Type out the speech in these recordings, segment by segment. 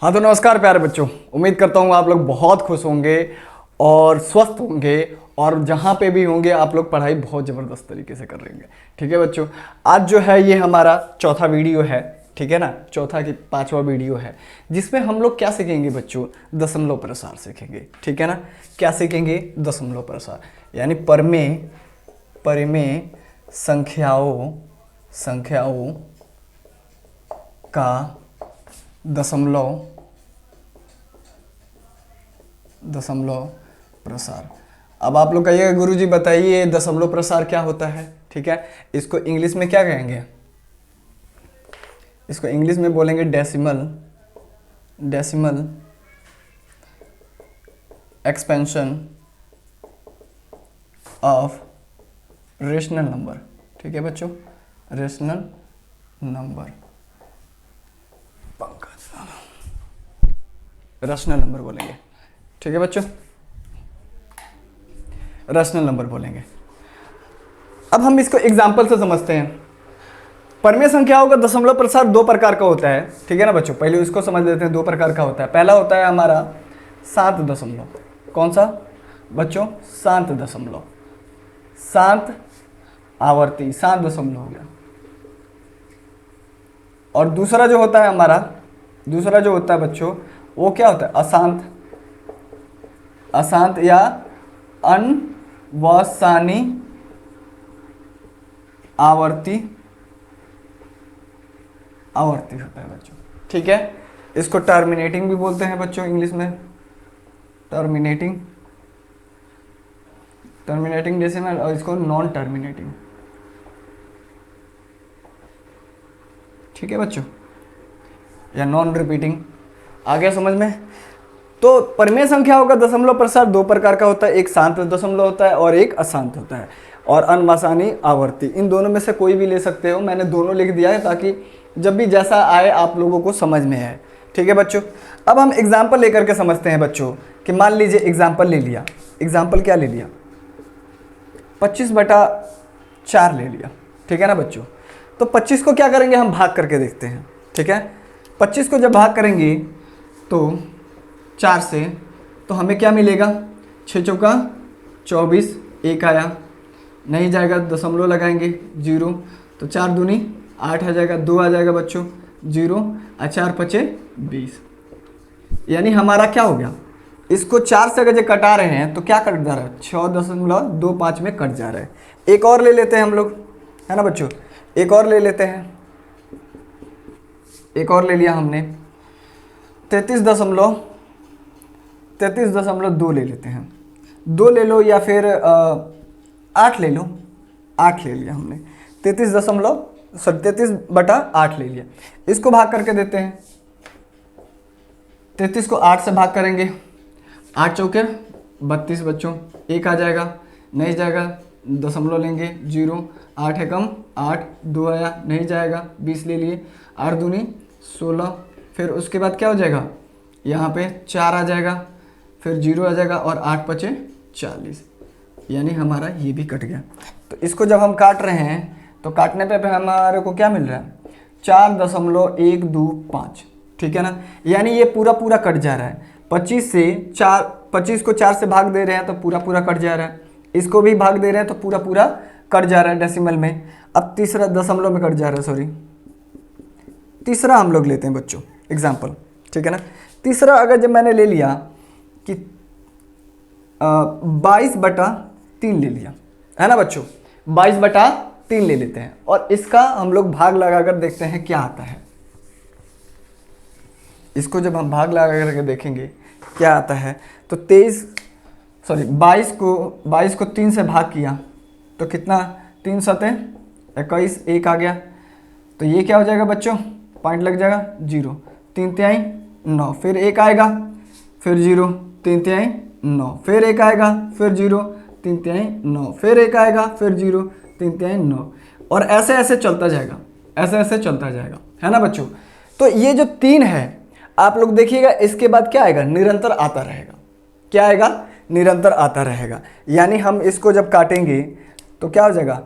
हाँ तो नमस्कार प्यारे बच्चों, उम्मीद करता हूँ आप लोग बहुत खुश होंगे और स्वस्थ होंगे और जहाँ पे भी होंगे आप लोग पढ़ाई बहुत ज़बरदस्त तरीके से कर रहेंगे। ठीक है बच्चों, आज जो है ये हमारा चौथा वीडियो है। ठीक है ना, चौथा की पांचवा वीडियो है जिसमें हम लोग क्या सीखेंगे बच्चों, दशमलव प्रसार सीखेंगे। ठीक है ना, क्या सीखेंगे, दशमलव प्रसार यानी परमेय संख्याओं का दशमलव प्रसार। अब आप लोग कहिएगा गुरुजी बताइए दशमलव प्रसार क्या होता है। ठीक है, इसको इंग्लिश में क्या कहेंगे, इसको इंग्लिश में बोलेंगे decimal expansion of rational number. ठीक है बच्चों, रेशनल नंबर, रैशनल नंबर बोलेंगे। ठीक है बच्चों, रैशनल नंबर बोलेंगे। अब हम इसको एग्जाम्पल से समझते हैं। परमेय संख्याओं का दशमलव प्रसार दो प्रकार का होता है। ठीक है ना बच्चों, पहले इसको समझ लेते हैं। दो प्रकार का होता है। पहला होता है हमारा शांत दशमलव। कौन सा बच्चों, शांत दशमलव, शांत आवर्ती, शांत दशमलव हो गया। और दूसरा जो होता है हमारा, दूसरा जो होता है बच्चों वो क्या होता है, अशांत या अनवसानी आवर्ती होता है बच्चों। ठीक है, इसको टर्मिनेटिंग भी बोलते हैं बच्चों इंग्लिश में, टर्मिनेटिंग डेसिमल, और इसको नॉन टर्मिनेटिंग। ठीक है बच्चों, या नॉन रिपीटिंग। आ गया समझ में। तो परमेय संख्याओं का दशमलव प्रसार दो प्रकार का होता है, एक शांत दशमलव होता है और एक अशांत होता है, और अनवसानी आवर्ती। इन दोनों में से कोई भी ले सकते हो, मैंने दोनों लिख दिया है ताकि जब भी जैसा आए आप लोगों को समझ में आए। ठीक है बच्चों, अब हम एग्जाम्पल लेकर के समझते हैं बच्चों कि मान लीजिए एग्जाम्पल ले लिया, एग्जाम्पल क्या ले लिया, 25/4 ले लिया। ठीक है ना बच्चों, तो 25 को क्या करेंगे हम, भाग करके देखते हैं। ठीक है, 25 को जब भाग करेंगे तो 4 से, तो हमें क्या मिलेगा, 6 चौका 24, एक आया, नहीं जाएगा दशमलव लगाएंगे 0, तो 4 दूनी 8 आ जाएगा, 2 आ जाएगा बच्चों 0, और 4 पचे 20। यानी हमारा क्या हो गया, इसको 4 से अगर जो कटा रहे हैं तो क्या कट जा रहा है, 6.25 में कट जा रहा है। एक और ले लेते हैं हम लोग, है ना बच्चों, एक और ले लेते हैं, एक और ले लिया हमने 33.2 ले लेते हैं, 2 ले लो या फिर 8 ले लो, 8 ले लिया हमने, 33/8 ले लिया। इसको भाग करके देते हैं, 33 को 8 से भाग करेंगे, 8 चौके 32 बच्चों, एक आ जाएगा, नहीं जाएगा दशमलव लेंगे 0, 8 है कम 8, 2 आया, नहीं जाएगा 20 ले लिए, 8 दूनी 16, फिर उसके बाद क्या हो जाएगा, यहाँ पे 4 आ जाएगा, फिर 0 आ जाएगा, और 8 पचे 40, यानी हमारा ये भी कट गया। तो इसको जब हम काट रहे हैं तो काटने पे हमारे को क्या मिल रहा है, 4.125। ठीक है ना, यानी ये पूरा पूरा कट जा रहा है। 25 को 4 से भाग दे रहे हैं तो पूरा पूरा कट जा रहा है, इसको भी भाग दे रहे हैं तो पूरा पूरा कट जा रहा है डेसिमल में। अब तीसरा दशमलव में कट जा रहा है, सॉरी, तीसरा हम लोग लेते हैं बच्चों एग्जाम्पल। ठीक है ना, तीसरा अगर जब मैंने ले लिया कि 22/3 ले लिया, है ना बच्चों, 22/3 ले लेते हैं, और इसका हम लोग भाग लगाकर देखते हैं क्या आता है। इसको जब हम भाग लगा करके देखेंगे क्या आता है, तो 22 को 3 से भाग किया तो कितना, 3 7 21, एक आ गया, तो ये क्या हो जाएगा बच्चों, पॉइंट लग जाएगा 0, 3 तिहाई 9, फिर एक आएगा, फिर 0, 3 तिहाई 9, फिर एक आएगा, फिर 0, 3 तिहाई 9, फिर एक आएगा, फिर 0, 3 तिहाई 9, और ऐसे ऐसे चलता जाएगा, ऐसे ऐसे चलता जाएगा, है ना बच्चों। तो ये जो 3 है आप लोग देखिएगा, इसके बाद क्या आएगा, निरंतर आता रहेगा। क्या आएगा, निरंतर आता रहेगा। यानी हम इसको जब काटेंगे तो क्या हो जाएगा,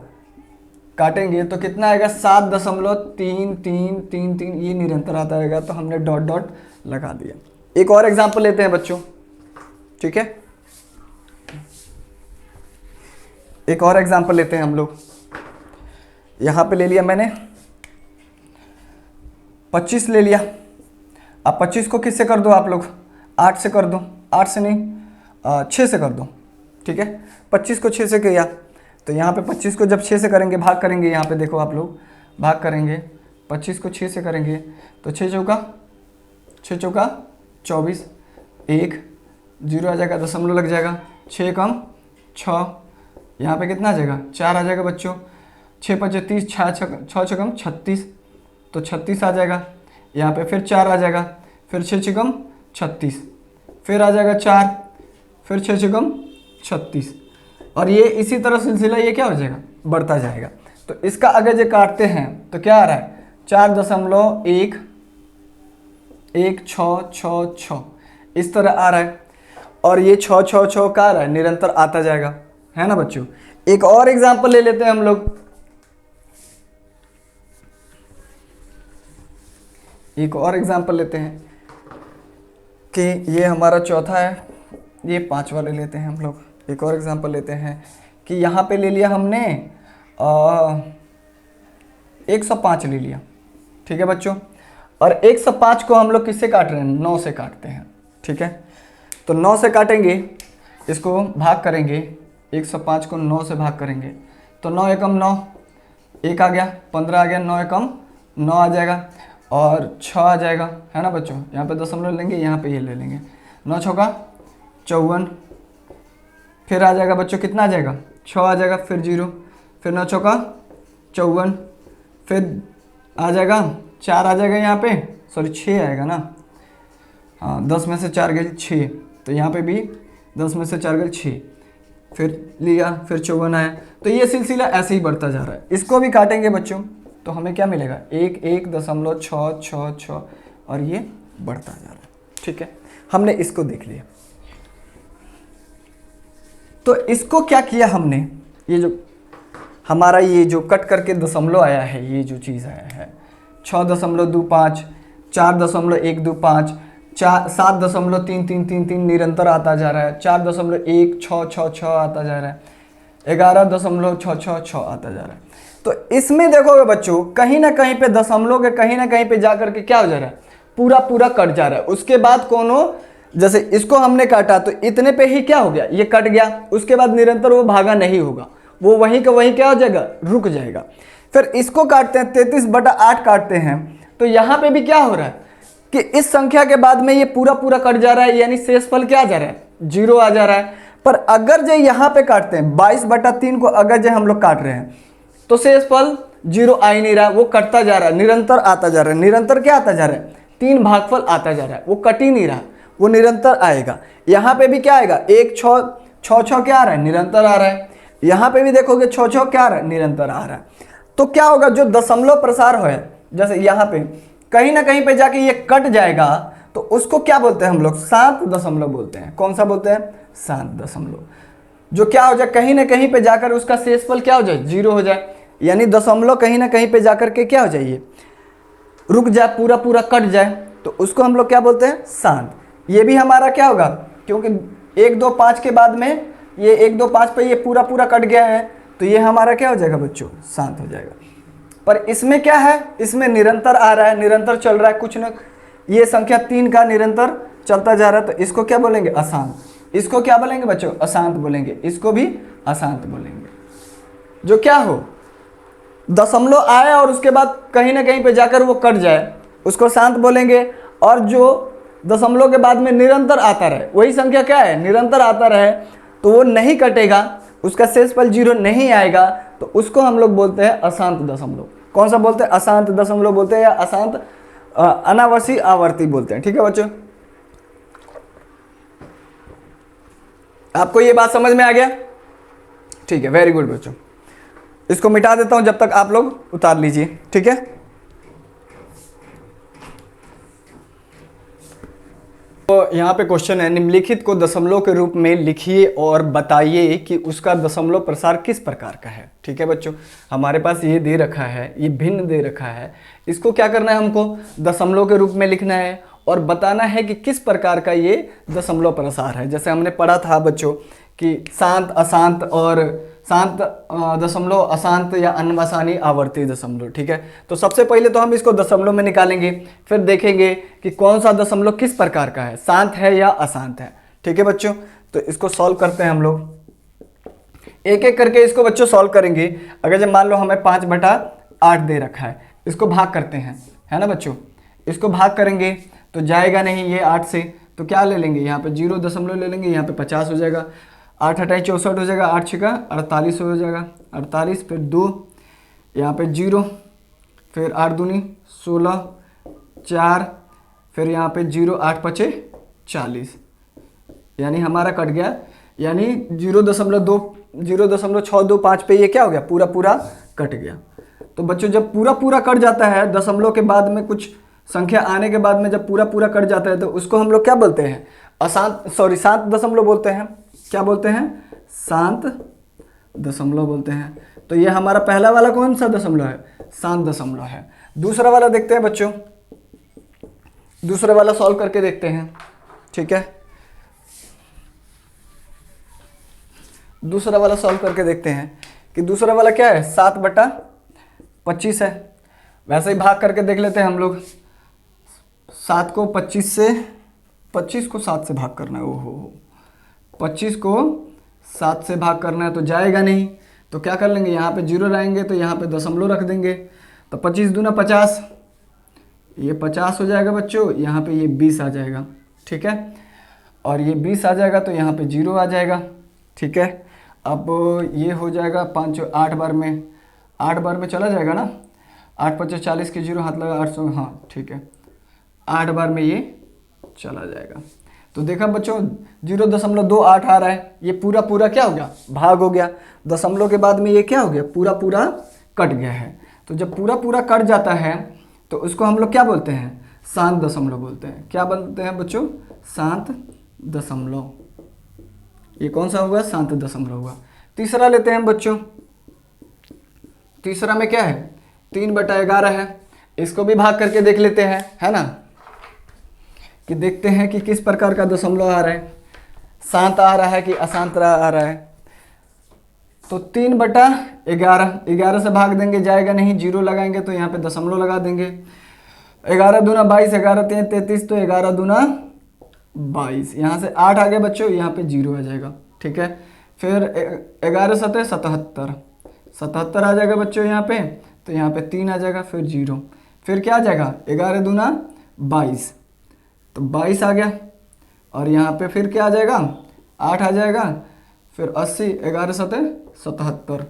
काटेंगे तो कितना आएगा 7.3333, ये निरंतर आता रहेगा, तो हमने डॉट डॉट लगा दिया। एक और एग्जांपल लेते हैं बच्चों, ठीक है, एक और एग्जांपल लेते हैं हम लोग। यहां पे ले लिया मैंने 25 ले लिया। अब 25 को किससे कर दो आप लोग, 8 से कर दो, 8 से नहीं 6 से कर दो, ठीक है। 25 को 6 से किया तो यहाँ पे 25 को जब 6 से करेंगे, भाग करेंगे, यहाँ पे देखो आप लोग भाग करेंगे, 25 को 6 से करेंगे तो 6 चौका 24, 1 0 आ जाएगा, दशमलव लग जाएगा, 6 कम 6, यहाँ पे कितना आ जाएगा 4 आ जाएगा बच्चों, 6 5 30, 6 कम 36, तो 36 आ जाएगा। यहाँ पे फिर 4 आ जाएगा, फिर 6 कम 36, फिर आ जाएगा 4, फिर 6 कम 36, और ये इसी तरह सिलसिला ये क्या हो जाएगा, बढ़ता जाएगा। तो इसका अगर जो काटते हैं तो क्या आ रहा है 4.11666, इस तरह आ रहा है, और ये 6 का आ रहा है, निरंतर आता जाएगा, है ना बच्चों। एक और एग्जांपल ले लेते हैं हम लोग, एक और एग्जांपल लेते हैं कि ये हमारा चौथा है, ये 5वां ले लेते हैं हम लोग। एक और एग्जांपल लेते हैं कि यहाँ पे ले लिया हमने 105 ले लिया, ठीक है बच्चों, और 105 को हम लोग किससे काट रहे हैं, 9 से काटते हैं, ठीक है। तो 9 से काटेंगे, इसको भाग करेंगे, 105 को 9 से भाग करेंगे तो 9 एकम 9, 1 आ गया, 15 आ गया, 9 एकम 9 आ जाएगा, और 6 आ जाएगा, है ना बच्चों। यहाँ पे दशमलव लेंगे, यहाँ पे ये ले लेंगे, 9 चौका 54, फिर आ जाएगा बच्चों, कितना आ जाएगा 6 आ जाएगा, फिर 0, फिर 9 चौका 54, फिर आ जाएगा 4 आ जाएगा, यहाँ पे सॉरी 6 आएगा ना, हाँ 10 में से 4 गए 6, तो यहाँ पे भी 10 में से 4 गए 6, फिर लिया, फिर 54 आया। तो ये सिलसिला ऐसे ही बढ़ता जा रहा है। इसको भी काटेंगे बच्चों तो हमें क्या मिलेगा 1.666, और ये बढ़ता जा रहा है, ठीक है। हमने इसको देख लिया। तो इसको क्या किया हमने, ये जो हमारा ये जो कट करके दशमलव आया है, ये जो चीज़ आया है 6.25, 4.125, 7.3333 निरंतर आता जा रहा है, 4.1666 आता जा रहा है, 11.666 आता जा रहा है। तो इसमें देखोगे बच्चों कहीं ना कहीं पे दशमलव के कहीं ना कहीं पे जाकर के क्या हो जा रहा है, पूरा पूरा कट जा रहा है। उसके बाद कोनो, जैसे इसको हमने काटा तो इतने पे ही क्या हो गया, ये कट गया, उसके बाद निरंतर वो भागा नहीं होगा, वो वहीं का वहीं क्या हो जाएगा, रुक जाएगा। फिर इसको काटते हैं, 33/8 काटते हैं, तो यहाँ पे भी क्या हो रहा है कि इस संख्या के बाद में ये पूरा पूरा कट जा रहा है, यानी शेषफल क्या आ जा रहा है, 0 आ जा रहा है। पर अगर जो यहाँ पे काटते हैं 22/3 को अगर जो हम लोग काट रहे हैं तो शेषफल 0 आ ही नहीं रहा, वो कटता जा रहा है, निरंतर आता जा रहा है। निरंतर क्या आता जा रहा है, 3 भागफल आता जा रहा है, वो कट ही नहीं रहा, वो निरंतर आएगा। यहाँ पे भी क्या आएगा, 1 6 क्या आ रहा है, निरंतर आ रहा है। यहाँ पे भी देखोगे 6 क्या आ रहा है, निरंतर आ रहा है। तो क्या होगा, जो दशमलव प्रसार हो है, जैसे यहाँ पे कहीं ना कहीं पे जाके ये कट जाएगा, तो उसको क्या बोलते हैं हम लोग, शांत दशमलव बोलते हैं। कौन सा बोलते हैं, शांत दशमलव। जो क्या हो जाए, कहीं ना कहीं पे जाकर उसका शेषफल क्या हो जाए, 0 हो जाए, यानी दशमलव कहीं ना कहीं पे जाकर के क्या हो जाए, रुक जाए, पूरा पूरा कट जाए, तो उसको हम लोग क्या बोलते हैं, शांत। ये भी हमारा क्या होगा, क्योंकि 1 2 5 के बाद में ये 1 2 5 पे ये पूरा पूरा कट गया है, तो ये हमारा क्या हो जाएगा बच्चों, शांत हो जाएगा। पर इसमें क्या है, इसमें निरंतर आ रहा है, निरंतर चल रहा है, कुछ न, ये संख्या 3 का निरंतर चलता जा रहा है, तो इसको क्या बोलेंगे, अशांत। इसको क्या बोलेंगे बच्चों, अशांत बोलेंगे, इसको भी अशांत बोलेंगे। जो क्या हो, दशमलव आए और उसके बाद कहीं ना कहीं पे जाकर वो कट जाए, उसको शांत बोलेंगे। और जो दशमलव के बाद में निरंतर आता रहे, वही संख्या क्या है, निरंतर आता रहे, तो वो नहीं कटेगा, उसका शेषफल 0 नहीं आएगा, तो उसको हम लोग बोलते हैं अशांत दशमलव। कौन सा बोलते हैं, अशांत दशमलव बोलते हैं, या अशांत अनावर्ती आवर्ती बोलते हैं, ठीक है बच्चों। आपको ये बात समझ में आ गया, ठीक है, वेरी गुड बच्चों। इसको मिटा देता हूं जब तक आप लोग उतार लीजिए, ठीक है। तो यहाँ पे क्वेश्चन है, निम्नलिखित को दशमलव के रूप में लिखिए और बताइए कि उसका दशमलव प्रसार किस प्रकार का है। ठीक है बच्चों, हमारे पास ये दे रखा है, ये भिन्न दे रखा है, इसको क्या करना है, हमको दशमलव के रूप में लिखना है और बताना है कि किस प्रकार का ये दशमलव प्रसार है। जैसे हमने पढ़ा था बच्चों कि शांत, अशांत और शांत दशमलव, अशांत या अनवसानी आवर्ती दशमलव। ठीक है, तो सबसे पहले तो हम इसको दशमलव में निकालेंगे, फिर देखेंगे कि कौन सा दशमलव किस प्रकार का है, शांत है या अशांत है। ठीक है बच्चों, तो इसको सॉल्व करते हैं हम लोग, एक एक करके इसको बच्चों सॉल्व करेंगे। अगर जब मान लो हमें 5/8 दे रखा है, इसको भाग करते हैं, है ना बच्चों, इसको भाग करेंगे तो जाएगा नहीं ये 8 से, तो क्या ले लेंगे, यहाँ पे 0 दशमलव ले लेंगे, यहाँ पे 50 हो जाएगा, 8 हटाए 64 हो जाएगा, 8 छिका 48 हो जाएगा, 48 फिर 2, यहाँ पे 0, फिर 8 दूनी 16, 4, फिर यहाँ पे 0, 8 पचे 40, यानी हमारा कट गया, यानी 0.625 पे ये क्या हो गया, पूरा पूरा कट गया। तो बच्चों जब पूरा पूरा कट जाता है, दशमलव के बाद में कुछ संख्या आने के बाद में जब पूरा पूरा कट जाता है, तो उसको हम लोग क्या बोलते हैं, शांत दशमलव बोलते हैं। क्या बोलते हैं, शांत दशमलव बोलते हैं। तो ये हमारा पहला वाला कौन सा दशमलव है, शांत दशमलव है। दूसरा वाला देखते हैं बच्चों, दूसरा वाला सॉल्व करके देखते हैं। ठीक है, दूसरा वाला सॉल्व करके देखते हैं कि दूसरा वाला क्या है, 7/25 है। वैसे ही भाग करके देख लेते हैं हम लोग, 7 को 25 से, 25 को 7 से भाग करना है, ओहो 25 को 7 से भाग करना है, तो जाएगा नहीं, तो क्या कर लेंगे, यहाँ पे 0 लाएंगे तो यहाँ पे दशमलव रख देंगे, तो 25 दूना 50, ये 50 हो जाएगा बच्चों, यहाँ पे ये 20 आ जाएगा। ठीक है, और ये 20 आ जाएगा तो यहाँ पे 0 आ जाएगा। ठीक है, अब ये हो जाएगा 5 8 बार में, 8 बार में चला जाएगा ना, 8 5 40 के 0 हाथ लगा 800, हाँ ठीक है, 8 बार में ये चला जाएगा। तो देखा बच्चों 0.28 आ रहा है, ये पूरा पूरा क्या हो गया, भाग हो गया, दशमलव के बाद में ये क्या हो गया, पूरा पूरा कट गया है। तो जब पूरा पूरा कट जाता है तो उसको हम लोग क्या बोलते हैं, शांत दशमलव बोलते हैं। क्या बोलते हैं बच्चों, शांत दशमलव। ये कौन सा होगा, शांत दशमलव होगा। तीसरा लेते हैं बच्चों, तीसरा में क्या है, 3/11 है, इसको भी भाग करके देख लेते हैं, है ना, कि देखते हैं कि किस प्रकार का दशमलव आ रहा है, शांत आ रहा है कि अशांत आ रहा है। तो 3/11, 11 से भाग देंगे जाएगा नहीं, 0 लगाएंगे तो यहाँ पे दशमलव लगा देंगे, 11 दूना 22, 11 3 33, तो 11 दूना 22, यहाँ से 8 आ गया बच्चों, यहाँ पे 0 आ जाएगा। ठीक है, फिर 11 7 77, 77 आ जाएगा बच्चों यहाँ पे, तो यहाँ पे 3 आ जाएगा, फिर 0, फिर क्या आ जाएगा, 11 दूना 22, तो 22 आ गया, और यहाँ पे फिर क्या आ जाएगा, 8 आ जाएगा, फिर 80, 11 7 77,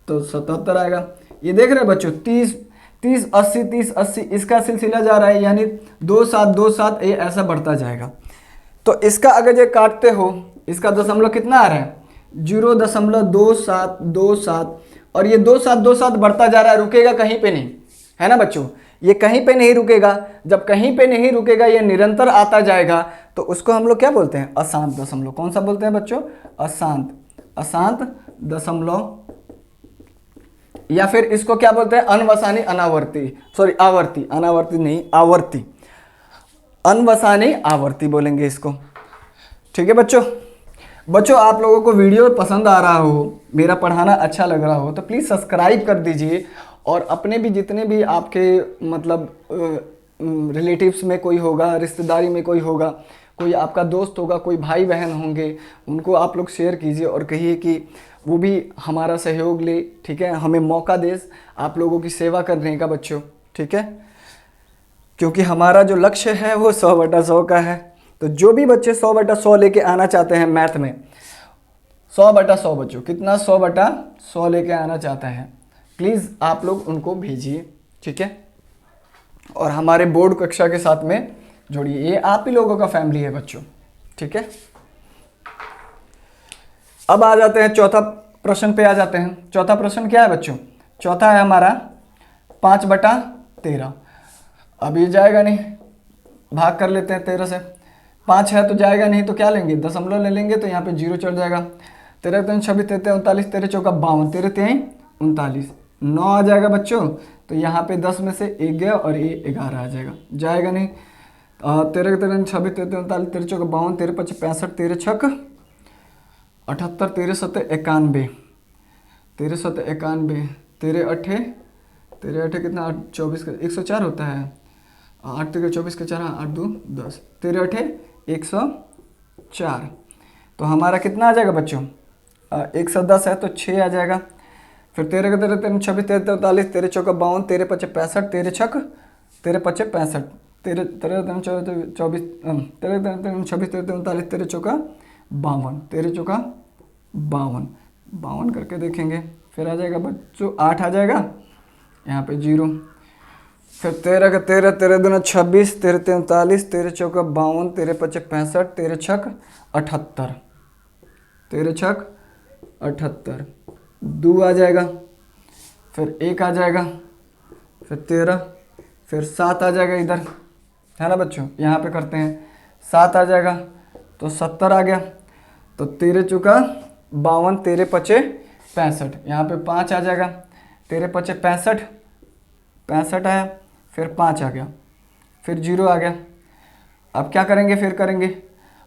तो 77 आएगा। ये देख रहे हैं बच्चों, 30 30 80 30 80, इसका सिलसिला जा रहा है, यानी 2 7 2 7 ये ऐसा बढ़ता जाएगा। तो इसका अगर ये काटते हो, इसका दशमलव कितना आ रहा है, 0.2727, और ये 2727 बढ़ता जा रहा है, रुकेगा कहीं पे नहीं, है ना बच्चों, ये कहीं पे नहीं रुकेगा। जब कहीं पे नहीं रुकेगा, ये निरंतर आता जाएगा, तो उसको हम लोग क्या बोलते हैं, अशांत दशमलव। कौन सा बोलते हैं बच्चों, अशांत, अशांत दशमलव। या फिर इसको क्या बोलते हैं, अनवसानी अनावर्ती, सॉरी आवर्ती, अनावर्ती नहीं, आवर्ती, अनवसानी आवर्ती बोलेंगे इसको। ठीक है बच्चों, बच्चों आप लोगों को वीडियो पसंद आ रहा हो, मेरा पढ़ाना अच्छा लग रहा हो, तो प्लीज़ सब्सक्राइब कर दीजिए, और अपने भी जितने भी आपके मतलब रिलेटिव्स में कोई होगा, रिश्तेदारी में कोई होगा, कोई आपका दोस्त होगा, कोई भाई बहन होंगे, उनको आप लोग शेयर कीजिए और कहिए कि वो भी हमारा सहयोग ले। ठीक है, हमें मौका दे आप लोगों की सेवा करने का बच्चों। ठीक है, क्योंकि हमारा जो लक्ष्य है वो 100/100 का है। तो जो भी बच्चे 100/100 लेके आना चाहते हैं मैथ में, 100/100 बच्चों, कितना 100/100 लेके आना चाहते हैं, प्लीज़ आप लोग उनको भेजिए। ठीक है, और हमारे बोर्ड कक्षा के साथ में जोड़िए, ये आप ही लोगों का फैमिली है बच्चों। ठीक है, अब आ जाते हैं चौथा प्रश्न पे आ जाते हैं। चौथा प्रश्न क्या है बच्चों, चौथा है हमारा 5/13। अब ये जाएगा नहीं, भाग कर लेते हैं 13 से, 5 है तो जाएगा नहीं, तो क्या लेंगे, दशमलव ले लेंगे, तो यहाँ पे 0 चढ़ जाएगा। 13 3 26 33 39, 13 चौका 52, 13 3 39, 9 आ जाएगा बच्चों। तो यहाँ पे 10 में से 1 गया और ये 11 आ जाएगा, जाएगा नहीं। 13 13 26 33 39, 13 चौका 52, 13 5 65, 13 छक 78, 13 7 91, 13 7 91, 13 8 कितना, 24 का 104 होता है, 8 3 24 के 4, 8 2 10, 13 8 104। तो हमारा कितना आ जाएगा बच्चों, 110 है तो 6 आ जाएगा। फिर 13 का 13 26 13 43, 13 चौका 52, 13 5 65, 13 छक 13 5 65, 13 13 24 13 26 13 39, 13 चौका 52, 13 चौका 52, 52 करके देखेंगे, फिर आ जाएगा बच्चों 8 आ जाएगा, यहाँ पे 0। फिर 13 का 13 13 दूना 26, 13 43, 13 चौका 52, 13 5 65, 13 छक 78, 13 छक 78, 2 आ जाएगा, फिर 1 आ जाएगा, फिर 13, फिर 7 आ जाएगा इधर, है ना बच्चों, यहाँ पे करते हैं, 7 आ जाएगा तो 70 आ गया। तो 13 चौका 52, 13 5 65, यहाँ पे 5 आ जाएगा, 13 5 65, 65 आया, फिर 5 आ गया, फिर 0 आ गया। अब क्या करेंगे, फिर करेंगे,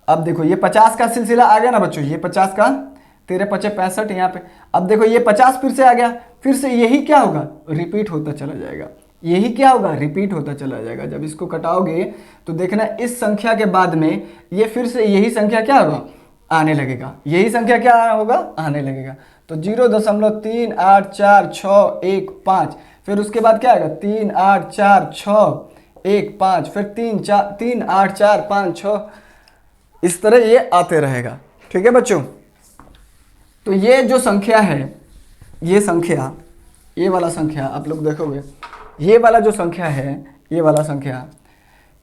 अब देखो ये 50 का सिलसिला आ गया ना बच्चों, ये 50 का 13 5 65 यहाँ पे। अब देखो ये 50 फिर से आ गया, फिर से यही क्या होगा, रिपीट होता चला जाएगा, यही क्या होगा, रिपीट होता चला जाएगा। जब इसको कटाओगे तो देखना इस संख्या के बाद में ये फिर से यही संख्या क्या होगा, आने लगेगा, यही संख्या क्या होगा, आने लगेगा। तो 0.384615, फिर उसके बाद क्या आएगा, 3846115, फिर 38456, इस तरह ये आते रहेगा। ठीक है बच्चों, तो ये जो संख्या है, ये संख्या, ये वाला संख्या आप लोग देखोगे, ये वाला जो संख्या है, ये वाला संख्या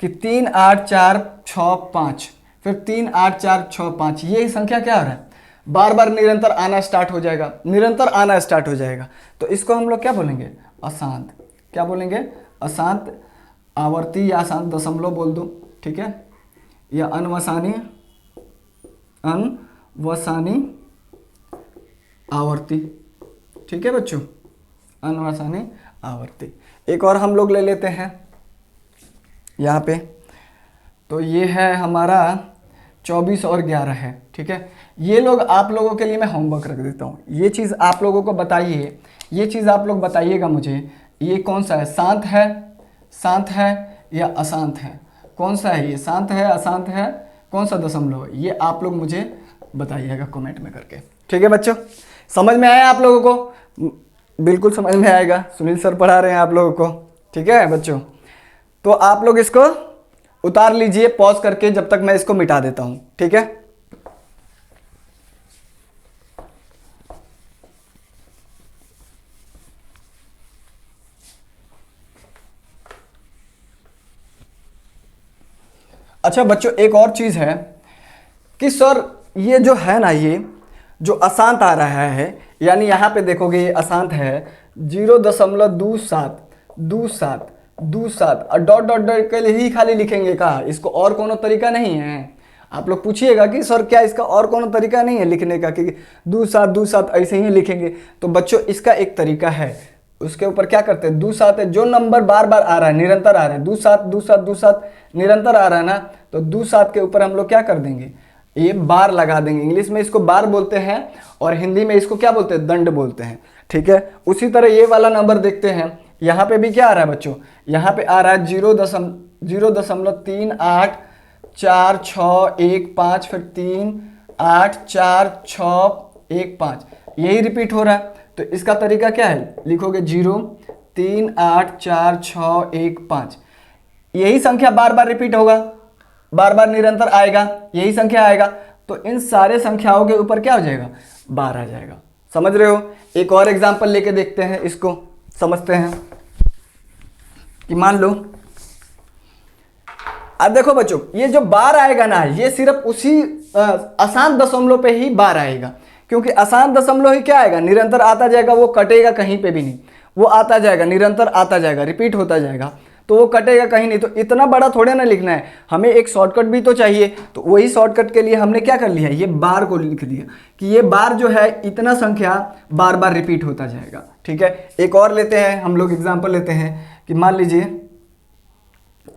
कि 38465, फिर 38465, ये संख्या क्या हो रहा है, बार बार निरंतर आना स्टार्ट हो जाएगा, निरंतर आना स्टार्ट हो जाएगा। तो इसको हम लोग क्या बोलेंगे, अशांत, क्या बोलेंगे, अशांत आवर्ती या अशांत दशमलव बोल दो, ठीक है, या अनवसानी, अनवसानी आवर्ती। ठीक है बच्चों, अनवसानी आवर्ती। एक और हम लोग ले लेते हैं यहाँ पे, तो ये है हमारा 24 और 11 है। ठीक है, ये लोग आप लोगों के लिए मैं होमवर्क रख देता हूँ, ये चीज़ आप लोगों को बताइए, ये चीज़ आप लोग बताइएगा मुझे, ये कौन सा है, शांत है, शांत है या अशांत है, कौन सा है ये, शांत है, अशांत है, कौन सा दशमलव है, ये आप लोग मुझे बताइएगा कमेंट में करके। ठीक है बच्चों, समझ में आया आप लोगों को, बिल्कुल समझ में आएगा, सुनील सर पढ़ा रहे हैं आप लोगों को। ठीक है बच्चों, तो आप लोग इसको उतार लीजिए पॉज करके, जब तक मैं इसको मिटा देता हूं। ठीक है, अच्छा बच्चों, एक और चीज है कि सर ये जो है ना, ये जो अशांत आ रहा है, यानी यहाँ पे देखोगे ये अशांत है, 0.2727 और डॉट डॉट डॉट के लिए ही खाली लिखेंगे का, इसको और कोनो तरीका नहीं है। आप लोग पूछिएगा कि सर क्या इसका और कोनो तरीका नहीं है लिखने का, कि 2727 ऐसे ही लिखेंगे। तो बच्चों इसका एक तरीका है, उसके ऊपर क्या करते हैं, 27 है, जो नंबर बार बार आ रहा है, निरंतर आ रहा है, 27 निरंतर आ रहा है ना, तो 27 के ऊपर हम लोग क्या कर देंगे, ये बार लगा देंगे। इंग्लिश में इसको बार बोलते हैं और हिंदी में इसको क्या बोलते हैं, दंड बोलते हैं। ठीक है, उसी तरह ये वाला नंबर देखते हैं, यहाँ पे भी क्या आ रहा है बच्चों, यहाँ पे आ रहा है 0.384615, फिर 3844615, यही रिपीट हो रहा है। तो इसका तरीका क्या है, लिखोगे 0384615, यही संख्या बार बार रिपीट होगा, बार बार निरंतर आएगा, यही संख्या आएगा। तो इन सारे संख्याओं के ऊपर क्या हो जाएगा, बार आ जाएगा। समझ रहे हो, एक और एग्जांपल लेके देखते हैं, इसको समझते हैं कि मान लो, अब देखो बच्चों, ये जो बार आएगा ना, ये सिर्फ उसी अशांत दशमलव पे ही बार आएगा, क्योंकि अशांत दशमलव ही क्या आएगा, निरंतर आता जाएगा, वो कटेगा कहीं पे भी नहीं, वो आता जाएगा, निरंतर आता जाएगा, रिपीट होता जाएगा। तो वो कटेगा कहीं नहीं। तो इतना बड़ा थोड़े ना लिखना है, हमें एक शॉर्टकट भी तो चाहिए। तो वही शॉर्टकट के लिए हमने क्या कर लिया, ये बार को लिख दिया कि ये बार जो है इतना संख्या बार बार रिपीट होता जाएगा। ठीक है, एक और लेते हैं हम लोग, एग्जाम्पल लेते हैं कि मान लीजिए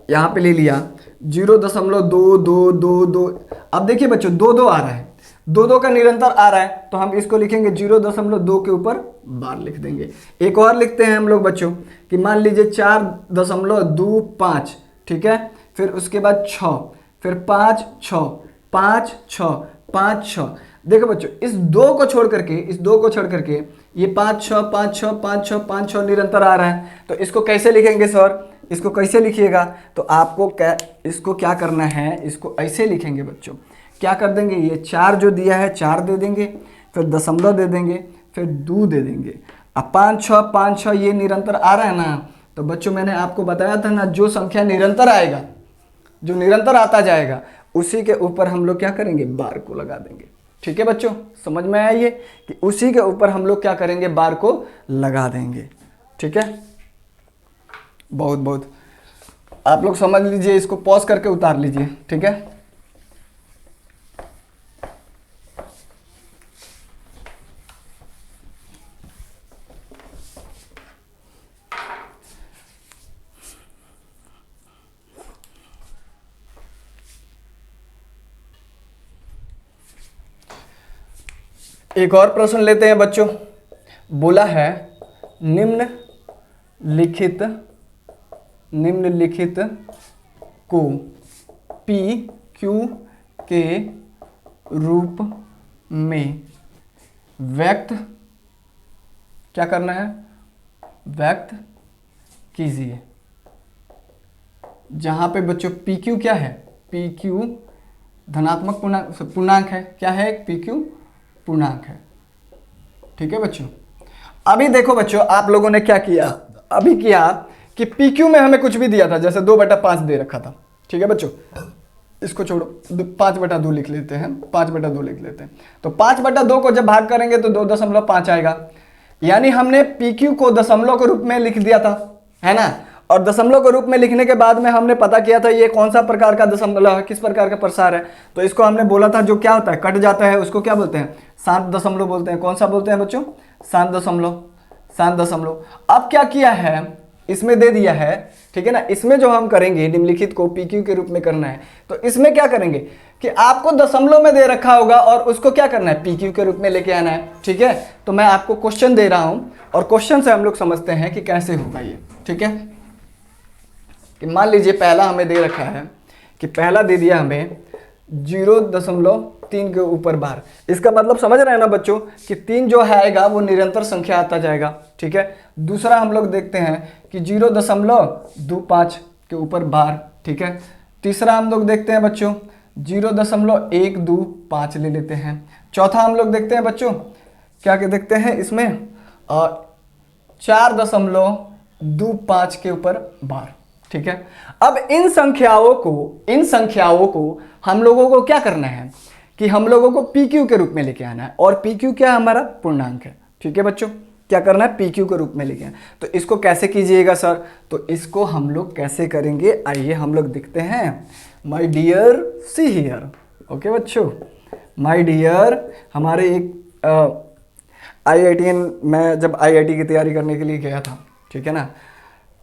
यहाँ पे ले लिया 0.22222। अब देखिए बच्चों 2 आ रहा है, 2 का निरंतर आ रहा है, तो हम इसको लिखेंगे 0.2 के ऊपर बार लिख देंगे। एक और लिखते हैं हम लोग बच्चों कि मान लीजिए 4.25, ठीक है, फिर उसके बाद 6, फिर 5 6 5 6 5 6। देखो बच्चों इस 2 को छोड़ करके ये 5 6 5 6 5 6 5 6 निरंतर आ रहा है। तो इसको कैसे लिखेंगे सर, इसको कैसे लिखिएगा, तो आपको इसको क्या करना है, इसको ऐसे लिखेंगे बच्चों। क्या कर देंगे, ये 4 जो दिया है 4 दे देंगे, फिर दशमलव दे देंगे, फिर 2 दे देंगे। अब 5 6 ये निरंतर आ रहा है ना, तो बच्चों मैंने आपको बताया था ना, जो संख्या निरंतर आएगा, जो निरंतर आता जाएगा, उसी के ऊपर हम लोग क्या करेंगे, बार को लगा देंगे। ठीक है बच्चों, समझ में आया ये कि उसी के ऊपर हम लोग क्या करेंगे, बार को लगा देंगे। ठीक है, बहुत बहुत आप लोग समझ लीजिए, इसको पॉज करके उतार लीजिए। ठीक है, एक और प्रश्न लेते हैं बच्चों। बोला है निम्नलिखित को पी क्यू के रूप में व्यक्त क्या करना है, व्यक्त कीजिए। जहां पे बच्चों पी क्यू क्या है, पी क्यू धनात्मक पूर्णांक है, क्या है, पी क्यू पूर्णांक है। ठीक है बच्चों, अभी देखो बच्चों आप लोगों ने क्या किया, अभी किया कि पी क्यू में हमें कुछ भी दिया था, जैसे 2/5 दे रखा था। ठीक है बच्चों, इसको छोड़ो, 5/2 लिख लेते हैं, 5/2 लिख लेते हैं। तो 5/2 को जब भाग करेंगे तो 2.5 आएगा, यानी हमने पी क्यू को दशमलव के रूप में लिख दिया था, है ना। और दशमलव के रूप में लिखने के बाद में हमने पता किया था ये कौन सा प्रकार का दशमलव है, किस प्रकार का प्रसार है। तो इसको हमने बोला था जो क्या होता है, कट जाता है, उसको क्या बोलते हैं, शांत दशमलव बोलते हैं। कौन सा बोलते हैं बच्चों, शांत दशमलव। अब क्या किया है, इसमें दे दिया है, ठीक है ना। इसमें जो हम करेंगे निम्नलिखित को पी क्यू के रूप में करना है, तो इसमें क्या करेंगे कि आपको दशमलव में दे रखा होगा और उसको क्या करना है, पी क्यू के रूप में लेके आना है। ठीक है, तो मैं आपको क्वेश्चन दे रहा हूं और क्वेश्चन से हम लोग समझते हैं कि कैसे होगा ये। ठीक है, कि मान लीजिए पहला हमें दे रखा है कि पहला दे दिया हमें 0.3 के ऊपर बार। इसका मतलब समझ रहे हैं ना बच्चों कि 3 जो आएगा वो निरंतर संख्या आता जाएगा। ठीक है, दूसरा हम लोग देखते हैं कि 0.25 के ऊपर बार। ठीक है, तीसरा हम लोग देखते हैं बच्चों 0.125 ले लेते हैं। चौथा हम लोग देखते हैं बच्चों क्या के देखते हैं इसमें 4.25 के ऊपर बार। ठीक है, अब इन संख्याओं को हम लोगों को क्या करना है कि हम लोगों को पी क्यू के रूप में लेके आना है, और पी क्यू क्या हमारा पूर्णांक है। ठीक है बच्चों, क्या करना है, पी क्यू के रूप में लेके आना। तो इसको कैसे कीजिएगा सर, तो इसको हम लोग कैसे करेंगे, आइए हम लोग देखते हैं। My dear see here, okay बच्चों, माय डियर, हमारे एक IITian, मैं जब IIT की तैयारी करने के लिए गया था, ठीक है ना,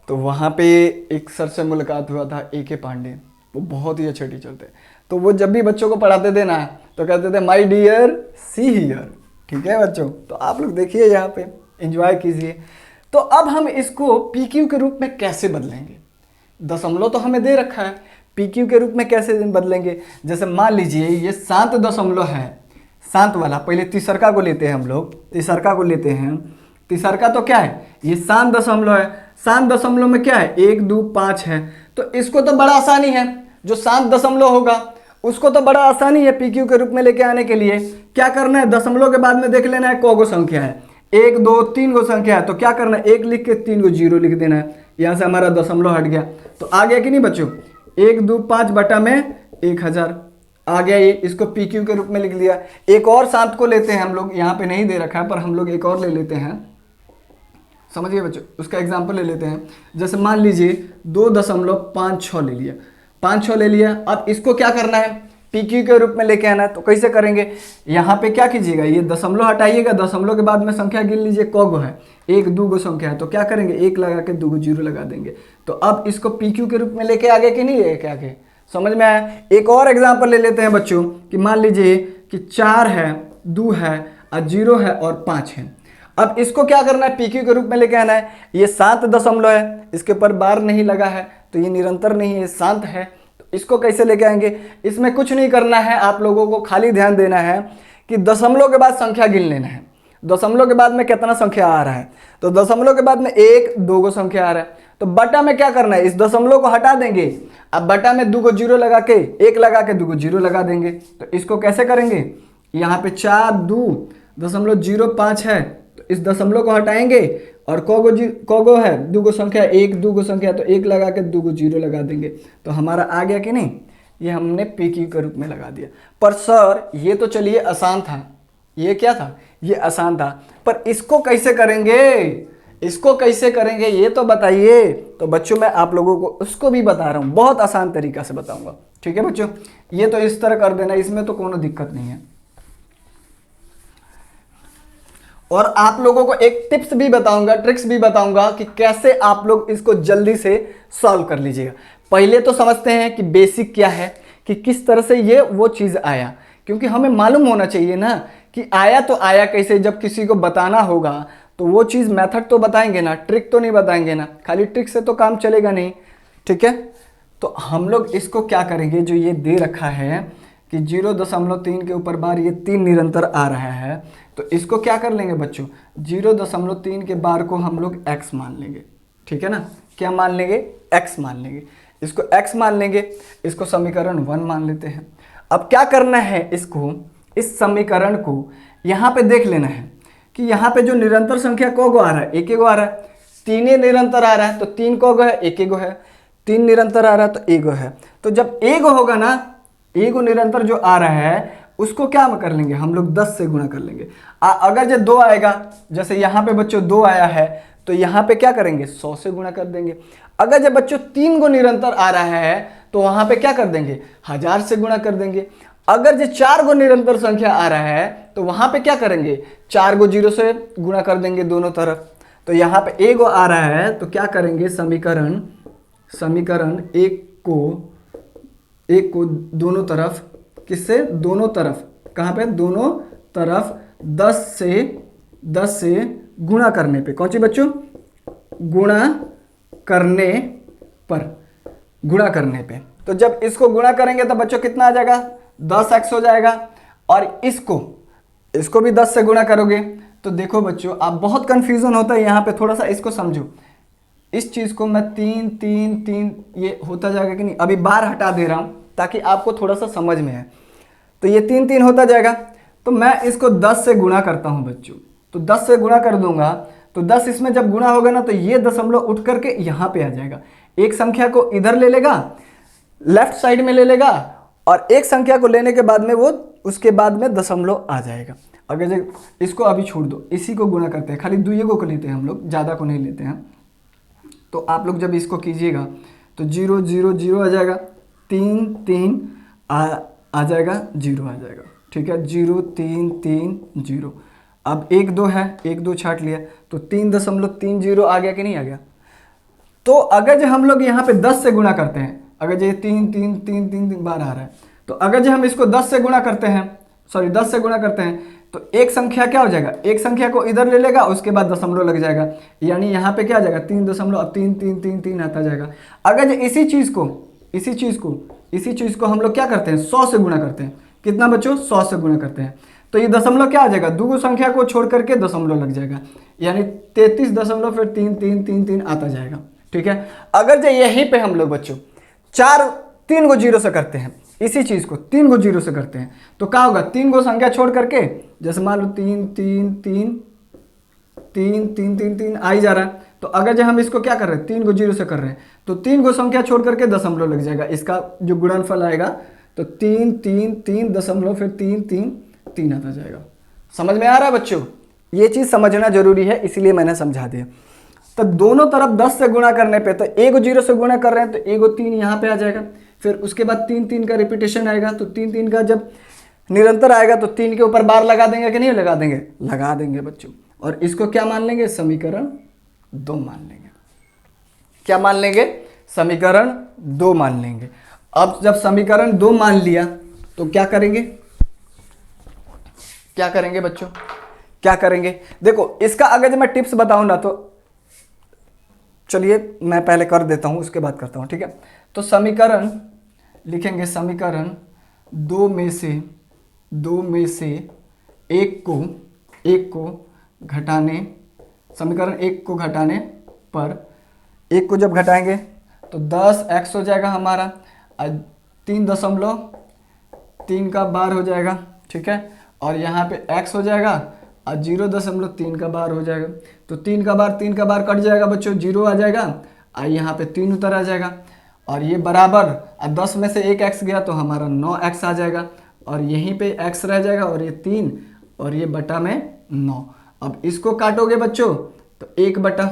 तो वहाँ पे एक सर से मुलाकात हुआ था, AK पांडे। वो बहुत ही अच्छे टीचर थे। तो वो जब भी बच्चों को पढ़ाते थे ना तो कहते थे माय डियर सी हियर। ठीक है बच्चों, तो आप लोग देखिए यहाँ पे, एंजॉय कीजिए। तो अब हम इसको PQ के रूप में कैसे बदलेंगे, दशमलव तो हमें दे रखा है, PQ के रूप में कैसे बदलेंगे। जैसे मान लीजिए ये शांत दशमलव है, शांत वाला, पहले तीसरका को लेते हैं हम लोग, तीसरका को लेते हैं। तीसरका तो क्या है, ये शांत दशमलव है। शांत दशमलव में क्या है, 1 2 5 है। तो इसको तो बड़ा आसानी है, जो शांत दशमलव होगा उसको तो बड़ा आसानी है PQ के रूप में लेके आने के लिए। क्या करना है, दशमलव के बाद में देख लेना है कौगो संख्या है, 1 2 3 गो संख्या है। तो क्या करना है, 1 लिख के 3 को 0 लिख देना है, यहाँ से हमारा दशमलव हट गया। तो आ गया कि नहीं बच्चों, 1 2 5 बटा में 1000 आ गया, ये इसको PQ के रूप में लिख लिया। एक और शांत को लेते हैं हम लोग, यहाँ पे नहीं दे रखा है पर हम लोग एक और ले लेते हैं, समझ गए बच्चों। उसका एग्जाम्पल ले लेते हैं, जैसे मान लीजिए 2.56 ले लिया, 5-6 ले लिया। अब इसको क्या करना है, पी क्यू के रूप में लेके आना है। तो कैसे करेंगे, यहाँ पे क्या कीजिएगा, ये दशमलव हटाइएगा, दशमलव के बाद में संख्या गिन लीजिए कौगो है, 1-2 संख्या है, तो क्या करेंगे 1 लगा के 2 जीरो लगा देंगे। तो अब इसको पी क्यू के रूप में लेके आगे कि नहीं लेके आगे, समझ में आया। एक और एग्जाम्पल ले लेते हैं बच्चों कि मान लीजिए कि 4 है, 2 है और 0 है और 5 है। अब इसको क्या करना है, पीक्यू के रूप में लेके आना है। ये 7 दशमलव है, इसके ऊपर बार नहीं लगा है तो ये निरंतर नहीं है, शांत है। तो इसको कैसे लेके आएंगे, इसमें कुछ नहीं करना है, आप लोगों को खाली ध्यान देना है कि दशमलव के बाद संख्या गिन लेना है। दशमलव के बाद में कितना संख्या आ रहा है, तो दशमलव के बाद में 1-2 संख्या आ रहा है। तो बटा में क्या करना है, इस दशमलव को हटा देंगे, अब बटा में 2 जीरो लगा के 1 लगा के 2 जीरो लगा देंगे। तो इसको कैसे करेंगे, यहाँ पे 4.2.05 है, तो इस दशमलव को हटाएंगे और कोगो है 2 संख्या, 1-2 संख्या, तो 1 लगा के 2 जीरो लगा देंगे। तो हमारा आ गया कि नहीं, ये हमने पी क्यू के रूप में लगा दिया। पर सर ये तो चलिए आसान था, ये क्या था, ये आसान था, पर इसको कैसे करेंगे, इसको कैसे करेंगे ये तो बताइए। तो बच्चों मैं आप लोगों को उसको भी बता रहा हूँ, बहुत आसान तरीका से बताऊंगा, ठीक है बच्चों। ये तो इस तरह कर देना, इसमें तो कोनो दिक्कत नहीं है। और आप लोगों को एक टिप्स भी बताऊंगा, ट्रिक्स भी बताऊंगा कि कैसे आप लोग इसको जल्दी से सॉल्व कर लीजिएगा। पहले तो समझते हैं कि बेसिक क्या है, कि किस तरह से ये वो चीज़ आया, क्योंकि हमें मालूम होना चाहिए ना कि आया तो आया कैसे। जब किसी को बताना होगा तो वो चीज़ मेथड तो बताएंगे ना, ट्रिक तो नहीं बताएंगे ना, खाली ट्रिक से तो काम चलेगा नहीं, ठीक है। तो हम लोग इसको क्या करेंगे, जो ये दे रखा है कि 0.3 के ऊपर बार ये 3 निरंतर आ रहा है, तो इसको क्या कर लेंगे बच्चों, 0.3 के बार को हम लोग x मान लेंगे, ठीक है ना। क्या मान लेंगे, x मान लेंगे, इसको x मान लेंगे, इसको समीकरण 1 मान लेते हैं। अब क्या करना है, इसको इस समीकरण को यहाँ पे देख लेना है कि यहाँ पे जो निरंतर संख्या को आ रहा है, एक आ रहा है, 3 निरंतर आ रहा है, तो 3 को है, एक है, 3 निरंतर आ रहा है तो एगो है। तो जब एगो होगा ना, एगो निरंतर जो आ रहा है उसको क्या कर लेंगे हम लोग, 10 से गुणा कर लेंगे। अगर जब 2 आएगा, जैसे यहाँ पे बच्चों 2 आया है, तो यहाँ पे क्या करेंगे 100 से गुणा कर देंगे। अगर जब बच्चों 3 गो निरंतर आ रहा है तो वहाँ पे क्या कर देंगे, 1000 से गुणा कर देंगे। अगर जो 4 गो निरंतर संख्या आ रहा है तो वहाँ पे क्या करेंगे, 4 गो 0 से गुणा कर देंगे दोनों तरफ। तो यहाँ पे एगो आ रहा है तो क्या करेंगे, समीकरण एक को दोनों तरफ, किससे, दोनों तरफ, कहाँ पे, दोनों तरफ 10 से गुणा करने पे, कौन सी बच्चों, गुणा करने पे। तो जब इसको गुणा करेंगे तो बच्चों कितना आ जाएगा, 10x हो जाएगा। और इसको भी 10 से गुणा करोगे तो देखो बच्चों, आप बहुत कंफ्यूजन होता है यहाँ पे, थोड़ा सा इसको समझो। इस चीज़ को मैं 3 ये होता जाएगा कि नहीं, अभी बार हटा दे रहा हूँ ताकि आपको थोड़ा सा समझ में आए। तो ये 3 होता जाएगा, तो मैं इसको 10 से गुणा करता हूँ बच्चों। तो 10 से गुणा कर दूंगा तो 10 इसमें जब गुणा होगा ना तो ये दशमलव उठ करके यहाँ पे आ जाएगा। एक संख्या को इधर ले लेगा, लेफ्ट साइड में ले लेगा, और एक संख्या को लेने के बाद में वो उसके बाद में दशमलव आ जाएगा। अगर इसको अभी छोड़ दो, इसी को गुणा करते हैं, खाली 2 को लेते हैं हम लोग, ज़्यादा को नहीं लेते हैं। तो आप लोग जब इसको कीजिएगा तो 0 0 0 आ जाएगा, 3 आ जाएगा, 0 आ जाएगा, ठीक है, 0 3 3 0। अब 1 2 है, 1 2 छाट लिया तो 3.30 आ गया कि नहीं आ गया। तो अगर जो हम लोग यहाँ पे 10 से गुणा करते हैं, अगर ये 3 बार आ रहा है, तो अगर जो हम इसको 10 से गुणा करते हैं, 10 से गुणा करते हैं, तो एक संख्या क्या हो जाएगा, एक संख्या को इधर ले लेगा, उसके बाद दशमलव लग जाएगा, यानी यहाँ पे क्या आ जाएगा 3.3 आता जाएगा। अगर जो इसी चीज़ को हम लोग क्या करते हैं, 100 से गुणा करते हैं, कितना बच्चों, 100 से गुणा करते हैं, तो ये दशमलव क्या आ जाएगा, 2 संख्या को छोड़ करके दशमलव लग जाएगा, यानी 33 फिर 3 आता जाएगा, ठीक है। अगर जो यहीं पे हम लोग बच्चों 3 गो 0 से करते हैं, इसी चीज़ को 3 गो 0 से करते हैं, तो क्या होगा, 3 गो संख्या छोड़ करके, जैसे मान लो 3 आ ही जा रहा है, तो अगर जो हम इसको क्या कर रहे हैं, 3 गो 0 से कर रहे हैं, तो 3 गो संख्या छोड़ करके दशमलव लग जाएगा, इसका जो गुणनफल आएगा तो 3 दशमलव फिर 3 आता जाएगा। समझ में आ रहा है बच्चों, ये चीज़ समझना जरूरी है, इसीलिए मैंने समझा दिया। तो दोनों तरफ 10 से गुणा करने पे, तो ए को 0 से गुणा कर रहे हैं तो ए को 3 यहाँ पे आ जाएगा, फिर उसके बाद 3 3 का रिपीटेशन आएगा, तो 3 3 का जब निरंतर आएगा तो 3 के ऊपर बार लगा देंगे कि नहीं लगा देंगे, लगा देंगे बच्चों। और इसको क्या मान लेंगे, समीकरण 2 मान लेंगे। क्या मान लेंगे, समीकरण 2 मान लेंगे। अब जब समीकरण 2 मान लिया तो क्या करेंगे, क्या करेंगे बच्चों, क्या करेंगे, देखो इसका अगर जब मैं टिप्स बताऊं ना तो चलिए मैं पहले कर देता हूं उसके बाद करता हूं, ठीक है। तो समीकरण लिखेंगे, समीकरण 2 में से एक को घटाने, समीकरण 1 को घटाने पर, 1 को जब घटाएंगे तो 10x हो जाएगा हमारा, 3.3 का बार हो जाएगा, ठीक है। और यहाँ पे x हो जाएगा और 0.3 का बार हो जाएगा। तो 3 का बार कट जाएगा बच्चों, 0 आ जाएगा और यहाँ पे 3 उतर आ जाएगा। और ये बराबर, अब 10 में से 1 x गया तो हमारा 9x आ जाएगा, और यहीं पे x रह जाएगा और ये 3 और ये बटा में 9। अब इसको काटोगे बच्चों तो 1 बटा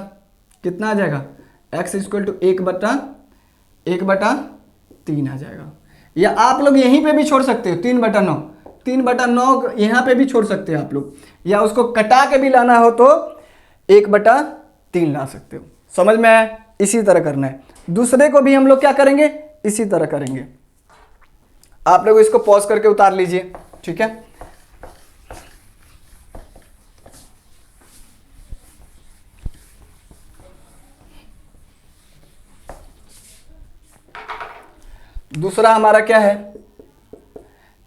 कितना आ जाएगा, x इक्वल टू 1/3 आ जाएगा। या आप लोग यहीं पे भी छोड़ सकते हो, 3/9 यहाँ पे भी छोड़ सकते हो आप लोग, या उसको कटा के भी लाना हो तो 1/3 ला सकते हो। समझ में आया, इसी तरह करना है। दूसरे को भी हम लोग क्या करेंगे, इसी तरह करेंगे। आप लोग इसको पॉज करके उतार लीजिए, ठीक है। दूसरा हमारा क्या है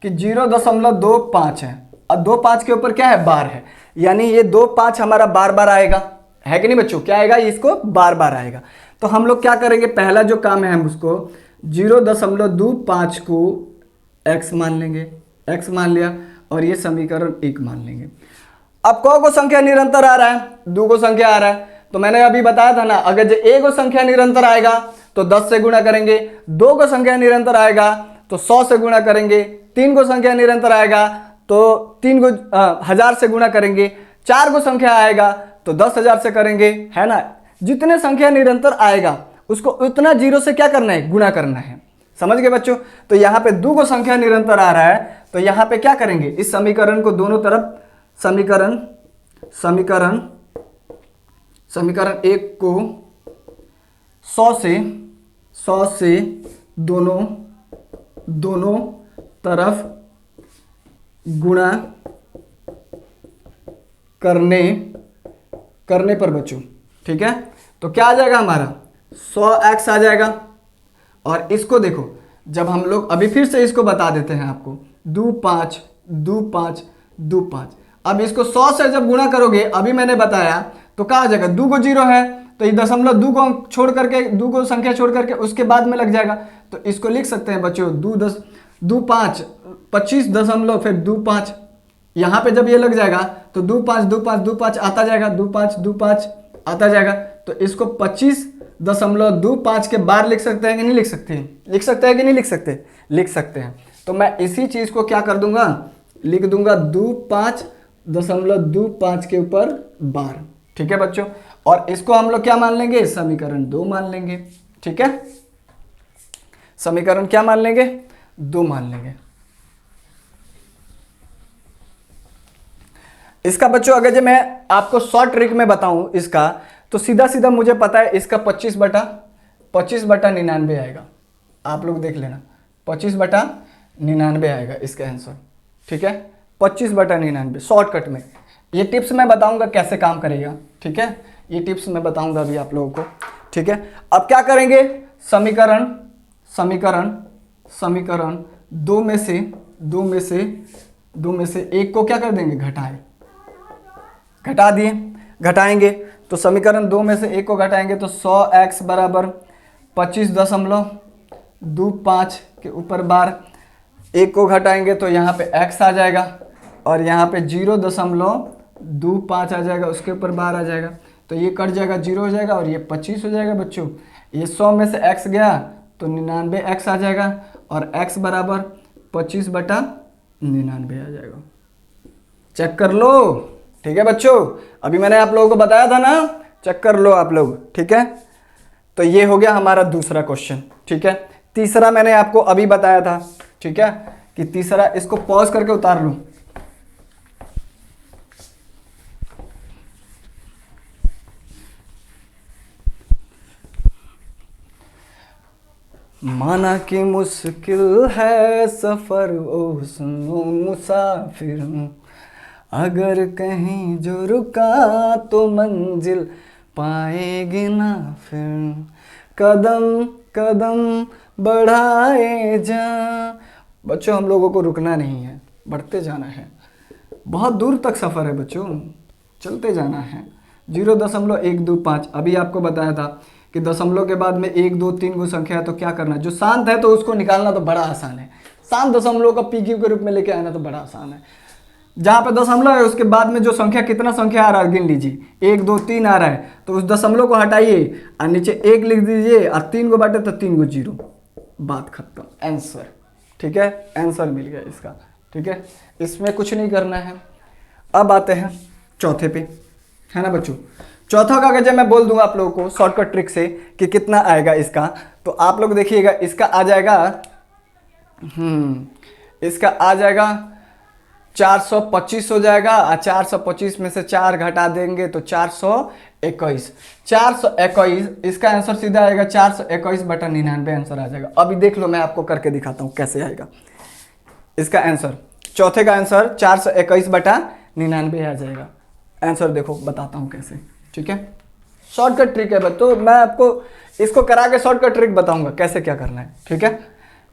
कि 0.25 है, अब 2.5 के ऊपर क्या है, बार है, यानी ये 2.5 हमारा बार बार आएगा, है कि नहीं बच्चों, क्या आएगा, इसको बार बार आएगा। तो हम लोग क्या करेंगे, पहला जो काम है हम उसको 0.25 को x मान लेंगे, x मान लिया, और ये समीकरण 1 मान लेंगे। अब को संख्या निरंतर आ रहा है, 2 को संख्या आ रहा है, तो मैंने अभी बताया था ना, अगर जो a को संख्या निरंतर आएगा तो 10 से गुणा करेंगे, 2 को संख्या निरंतर आएगा तो 100 से गुणा करेंगे, 3 को संख्या निरंतर आएगा तो 3 को 1000 से गुणा करेंगे, 4 को संख्या आएगा तो 10,000 से करेंगे, है ना। जितने संख्या निरंतर आएगा उसको उतना 0 से क्या करना है, गुणा करना है। समझ गए बच्चों। तो यहाँ पे 2 को संख्या निरंतर आ रहा है तो यहाँ पे क्या करेंगे, इस समीकरण को दोनों तरफ, समीकरण 1 को 100 से दोनों तरफ गुणा करने पर बच्चों, ठीक है। तो क्या आ जाएगा हमारा 100x आ जाएगा। और इसको देखो, जब हम लोग अभी फिर से इसको बता देते हैं आपको, 2 5 अब इसको 100 से जब गुणा करोगे, अभी मैंने बताया, तो क्या आ जाएगा, 2 को 0 है तो ये 2 को छोड़ करके, 2 को संख्या छोड़ करके उसके बाद में लग जाएगा। तो इसको लिख सकते हैं बच्चों 25 फिर 2 5, यहाँ पे जब ये लग जाएगा तो 2 5 आता जाएगा, 2 5 आता जाएगा। तो इसको 25.25 के बार लिख सकते हैं कि नहीं लिख सकते हैं, लिख सकते हैं कि नहीं लिख सकते, लिख सकते हैं। तो मैं इसी चीज को क्या कर दूंगा, लिख दूंगा 25.25 के ऊपर बार, ठीक है बच्चों। और इसको हम लोग क्या मान लेंगे, समीकरण 2 मान लेंगे, ठीक है। समीकरण क्या मान लेंगे, 2 मान लेंगे। इसका बच्चों अगर जो मैं आपको शॉर्ट ट्रिक में बताऊं इसका, तो सीधा सीधा मुझे पता है इसका 25/99 आएगा। आप लोग देख लेना, 25/99 आएगा इसका आंसर, ठीक है। 25/99 शॉर्टकट में। ये टिप्स मैं बताऊंगा कैसे काम करेगा, ठीक है। ये टिप्स मैं बताऊंगा अभी आप लोगों को, ठीक है। अब क्या करेंगे, समीकरण 2 में से 1 को क्या कर देंगे, घटा दिए, घटाएंगे। तो समीकरण 2 में से 1 को घटाएंगे तो 100x बराबर 25.25 के ऊपर बार, 1 को घटाएंगे तो यहाँ पे x आ जाएगा, और यहाँ पे 0.25 आ जाएगा, उसके ऊपर बार आ जाएगा। तो ये कट जाएगा, 0 हो जाएगा, और ये 25 हो जाएगा बच्चों। ये 100 में से x गया तो 99x आ जाएगा, और x बराबर 25/99 आ जाएगा। चेक कर लो, ठीक है बच्चों। अभी मैंने आप लोगों को बताया था ना चेक कर लो आप लोग, ठीक है। तो ये हो गया हमारा दूसरा क्वेश्चन, ठीक है। तीसरा मैंने आपको अभी बताया था, ठीक है, कि तीसरा, इसको पॉज करके उतार लो। माना कि मुश्किल है सफर ओ सुनो मुसाफिर, अगर कहीं जो रुका तो मंजिल पाएगी ना फिर, कदम कदम बढ़ाए जा। बच्चों हम लोगों को रुकना नहीं है, बढ़ते जाना है। बहुत दूर तक सफ़र है बच्चों, चलते जाना है। 0.125 अभी आपको बताया था कि दशमलव के बाद में 1 2 3 गो संख्या है तो क्या करना है, जो शांत है तो उसको निकालना तो बड़ा आसान है। शांत दशमलव का पीक्यू के रूप में लेके आना तो बड़ा आसान है। जहाँ पे दशमलव है उसके बाद में जो संख्या, कितना संख्या आ रहा है गिन लीजिए, 1 2 3 आ रहा है, तो उस दशमलव को हटाइए और नीचे 1 लिख दीजिए और 3 को बांटे तो 3 को 0, बात खत्म, आंसर, ठीक है। आंसर मिल गया इसका, ठीक है। इसमें कुछ नहीं करना है। अब आते हैं चौथे पे, है ना बच्चों। चौथा का अगर जब मैं बोल दूंगा आप लोगों को शॉर्टकट ट्रिक से कि कितना आएगा इसका, तो आप लोग देखिएगा इसका आ जाएगा, इसका आ जाएगा 425 हो जाएगा, और 425 में से 4 घटा देंगे तो 421। 421 इसका आंसर सीधा आएगा 421/99 आंसर आ जाएगा। अभी देख लो मैं आपको करके दिखाता हूँ कैसे आएगा इसका आंसर। चौथे का आंसर 421/99 आ जाएगा। आंसर देखो बताता हूँ कैसे, ठीक है। शॉर्टकट ट्रिक है बच्चों, मैं आपको इसको करा के शॉर्टकट ट्रिक बताऊंगा कैसे क्या करना है, ठीक है।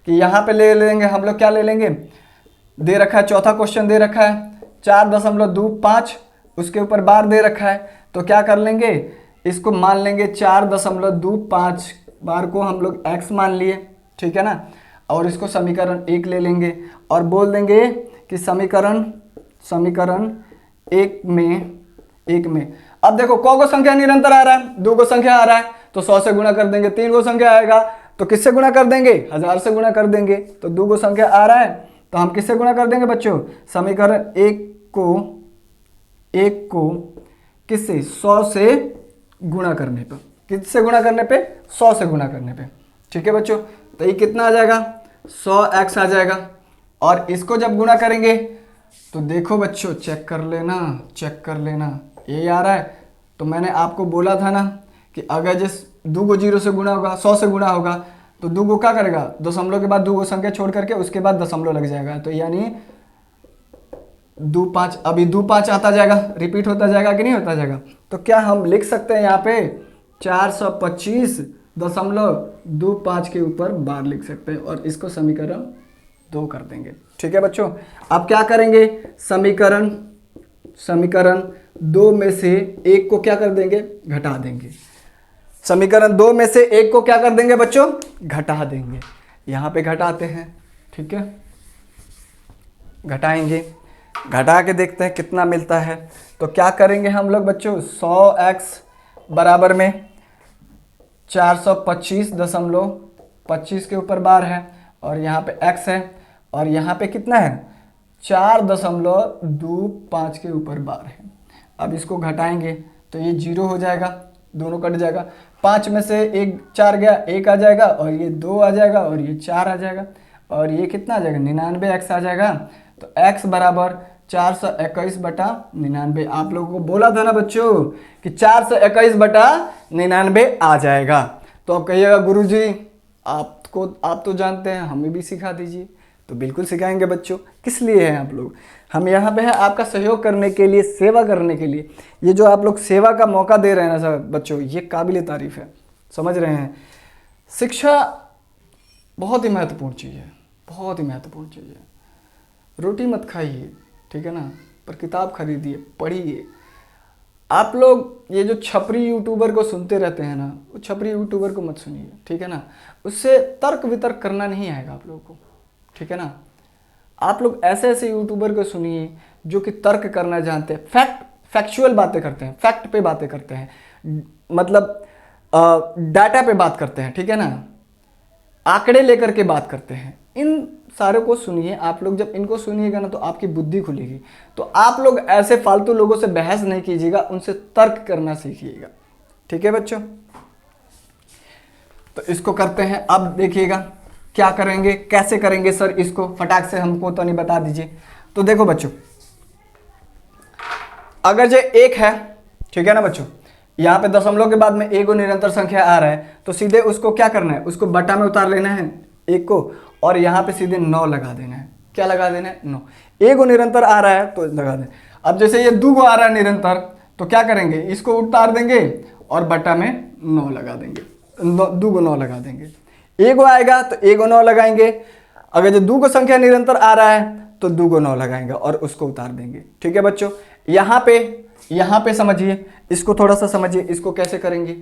कि यहाँ पे ले लेंगे हम लोग, क्या ले लेंगे, दे रखा है चौथा क्वेश्चन दे रखा है 4.25, उसके ऊपर बार दे रखा है, तो क्या कर लेंगे, इसको मान लेंगे 4.25 बार को हम लोग x मान लिए, ठीक है ना। और इसको समीकरण 1 ले लेंगे और बोल देंगे कि समीकरण एक में अब देखो को संख्या निरंतर आ रहा है, 2 को संख्या आ रहा है तो 100 से गुणा कर देंगे, 3 को संख्या आएगा तो किससे गुणा कर देंगे, 1000 से गुणा कर देंगे। तो 2 को संख्या आ रहा है तो हम किससे गुणा कर देंगे बच्चों, समीकरण एक को किससे, 100 से गुणा करने पर, किससे गुणा करने पे, 100 से गुणा करने पे, ठीक है बच्चों। तो ये कितना आ जाएगा, 100x आ जाएगा। और इसको जब गुणा करेंगे तो देखो बच्चों, चेक कर लेना ये आ रहा है। तो मैंने आपको बोला था ना कि अगर जिस 2 को 0 से गुणा होगा, 100 से गुणा होगा, तो 2 को क्या करेगा, दशमलव के बाद 2 को संख्या छोड़ करके उसके बाद दशमलव लग जाएगा, तो यानी 2 5, अभी 2 5 आता जाएगा, रिपीट होता जाएगा कि नहीं होता जाएगा। तो क्या हम लिख सकते हैं यहाँ पे 425.25 के ऊपर बार लिख सकते हैं और इसको समीकरण 2 कर देंगे, ठीक है बच्चों। अब क्या करेंगे, समीकरण 2 में से 1 को क्या कर देंगे, घटा देंगे। समीकरण 2 में से 1 को क्या कर देंगे बच्चों, घटा देंगे। यहाँ पे घटाते हैं, ठीक है, घटाएंगे, घटा के देखते हैं कितना मिलता है। तो क्या करेंगे हम लोग बच्चों, 100x बराबर में 425.25 के ऊपर बार है और यहाँ पे x है और यहाँ पे कितना है, 4.25 के ऊपर बार है। अब इसको घटाएंगे तो ये 0 हो जाएगा, दोनों कट जाएगा। 5 में से 1 4 गया, 1 आ जाएगा और ये 2 आ जाएगा और ये 4 आ जाएगा और ये कितना आ जाएगा, 99x आ जाएगा। तो x बराबर 421/99। आप लोगों को बोला था ना बच्चों कि 421/99 आ जाएगा। तो आप कहिएगा गुरुजी आप तो जानते हैं, हमें भी सिखा दीजिए। तो बिल्कुल सिखाएंगे बच्चों, किस लिए हैं आप लोग, हम यहाँ पे हैं आपका सहयोग करने के लिए, सेवा करने के लिए। ये जो आप लोग सेवा का मौका दे रहे हैं ना सर बच्चों, ये काबिल तारीफ है, समझ रहे हैं। शिक्षा बहुत ही महत्वपूर्ण चीज़ है, बहुत ही महत्वपूर्ण चीज़ है। रोटी मत खाइए, ठीक है ना, पर किताब खरीदिए, पढ़िए। आप लोग ये जो छपरी यूट्यूबर को सुनते रहते हैं ना, वो छपरी यूट्यूबर को मत सुनिए, ठीक है ना। उससे तर्क वितर्क करना नहीं आएगा आप लोगों को, ठीक है ना। आप लोग ऐसे ऐसे यूट्यूबर को सुनिए जो कि तर्क करना जानते हैं, फैक्चुअल बातें करते हैं, फैक्ट पे बातें करते हैं, मतलब डाटा पे बात करते हैं, ठीक है ना, आंकड़े लेकर के बात करते हैं। इन सारे को सुनिए आप लोग। जब इनको सुनिएगा ना तो आपकी बुद्धि खुलेगी। तो आप लोग ऐसे फालतू लोगों से बहस नहीं कीजिएगा, उनसे तर्क करना सीखिएगा, ठीक है बच्चों, तो इसको करते हैं। अब देखिएगा क्या करेंगे, कैसे करेंगे सर इसको, फटाक से हमको तो नहीं बता दीजिए। तो देखो बच्चों, अगर जो एक है, ठीक है ना बच्चों, यहाँ पे दशमलव के बाद में एक निरंतर संख्या आ रहा है, तो सीधे उसको क्या करना है, उसको बटा में उतार लेना है एक को, और यहाँ पे सीधे 9 लगा देना है। क्या लगा देना है, 9। एक निरंतर आ रहा है तो लगा दें। अब जैसे ये 2 आ रहा है निरंतर, तो क्या करेंगे, इसको उतार देंगे और बटा में 9 लगा देंगे, 2 9 लगा देंगे। 1 आएगा तो 1 9 लगाएंगे। अगर जो 2 संख्या निरंतर आ रहा है तो 2 9 लगाएंगे और उसको उतार देंगे। ठीक है बच्चों, यहाँ पे समझिए, इसको थोड़ा सा समझिए, इसको कैसे करेंगे।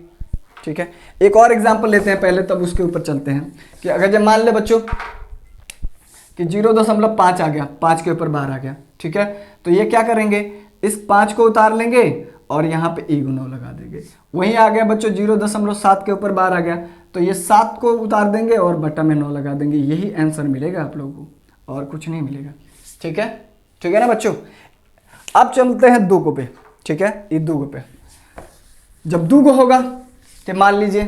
ठीक है, एक और एग्जांपल लेते हैं पहले, तब उसके ऊपर चलते हैं। कि अगर जब मान ले बच्चों कि 0.5 आ गया, 5 के ऊपर 12 आ गया, ठीक है, तो ये क्या करेंगे, इस 5 को उतार लेंगे और यहाँ पे 1 9 लगा देंगे। वहीं आ गया बच्चों 0.7 के ऊपर 12 आ गया, तो ये 7 को उतार देंगे और बटा में 9 लगा देंगे। यही आंसर मिलेगा आप लोगों को, और कुछ नहीं मिलेगा। ठीक है ना बच्चों। अब चलते हैं 2 पे। ठीक है, ये 2 पे जब 2 होगा तो मान लीजिए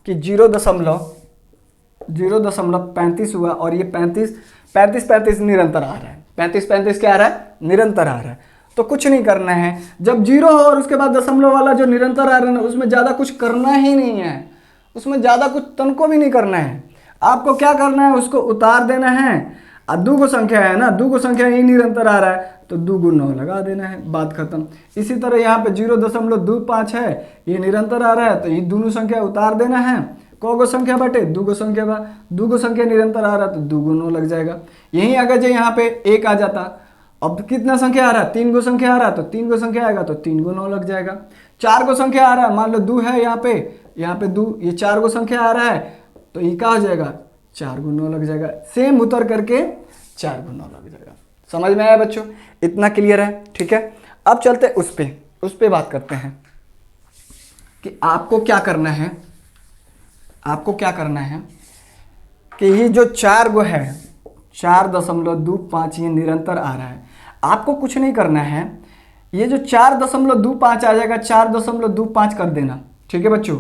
कि 0.35 हुआ, और ये 35 निरंतर आ रहा है। 35 क्या आ रहा है, निरंतर आ रहा है। तो कुछ नहीं करना है, जब 0 हो और उसके बाद दशमलव वाला जो निरंतर आ रहा है ना, उसमें ज़्यादा कुछ करना ही नहीं है, उसमें ज़्यादा कुछ तनको भी नहीं करना है। आपको क्या करना है, उसको उतार देना है। अब 2 संख्या है ना, 2 संख्या ही निरंतर आ रहा है, तो 2 9 लगा देना है, बात खत्म। इसी तरह यहाँ पे 0.25 है, ये निरंतर आ रहा है, तो ये दोनों संख्या उतार देना है। को संख्या बटे 2 संख्या, 2 संख्या निरंतर आ रहा है तो 2 9 लग जाएगा। यहीं अगर जो यहाँ पे 1 आ जाता, अब कितना संख्या आ रहा है, 3 संख्या आ रहा है, तो 3 संख्या आएगा तो 3 9 लग जाएगा। 4 संख्या आ रहा है, मान लो 2 है यहाँ पे 2, ये 4 संख्या आ रहा है, तो ये क्या हो जाएगा, 4 9 लग जाएगा। सेम उतर करके 4 9 लग जाएगा। समझ में आया बच्चों, इतना क्लियर है। ठीक है, अब चलते उस पे बात करते हैं कि आपको क्या करना है। आपको क्या करना है कि ये जो 4 है, 4.25 ये निरंतर आ रहा है। आपको कुछ नहीं करना है, ये जो 4.25 आ जाएगा, 4.25 कर देना। ठीक है बच्चों,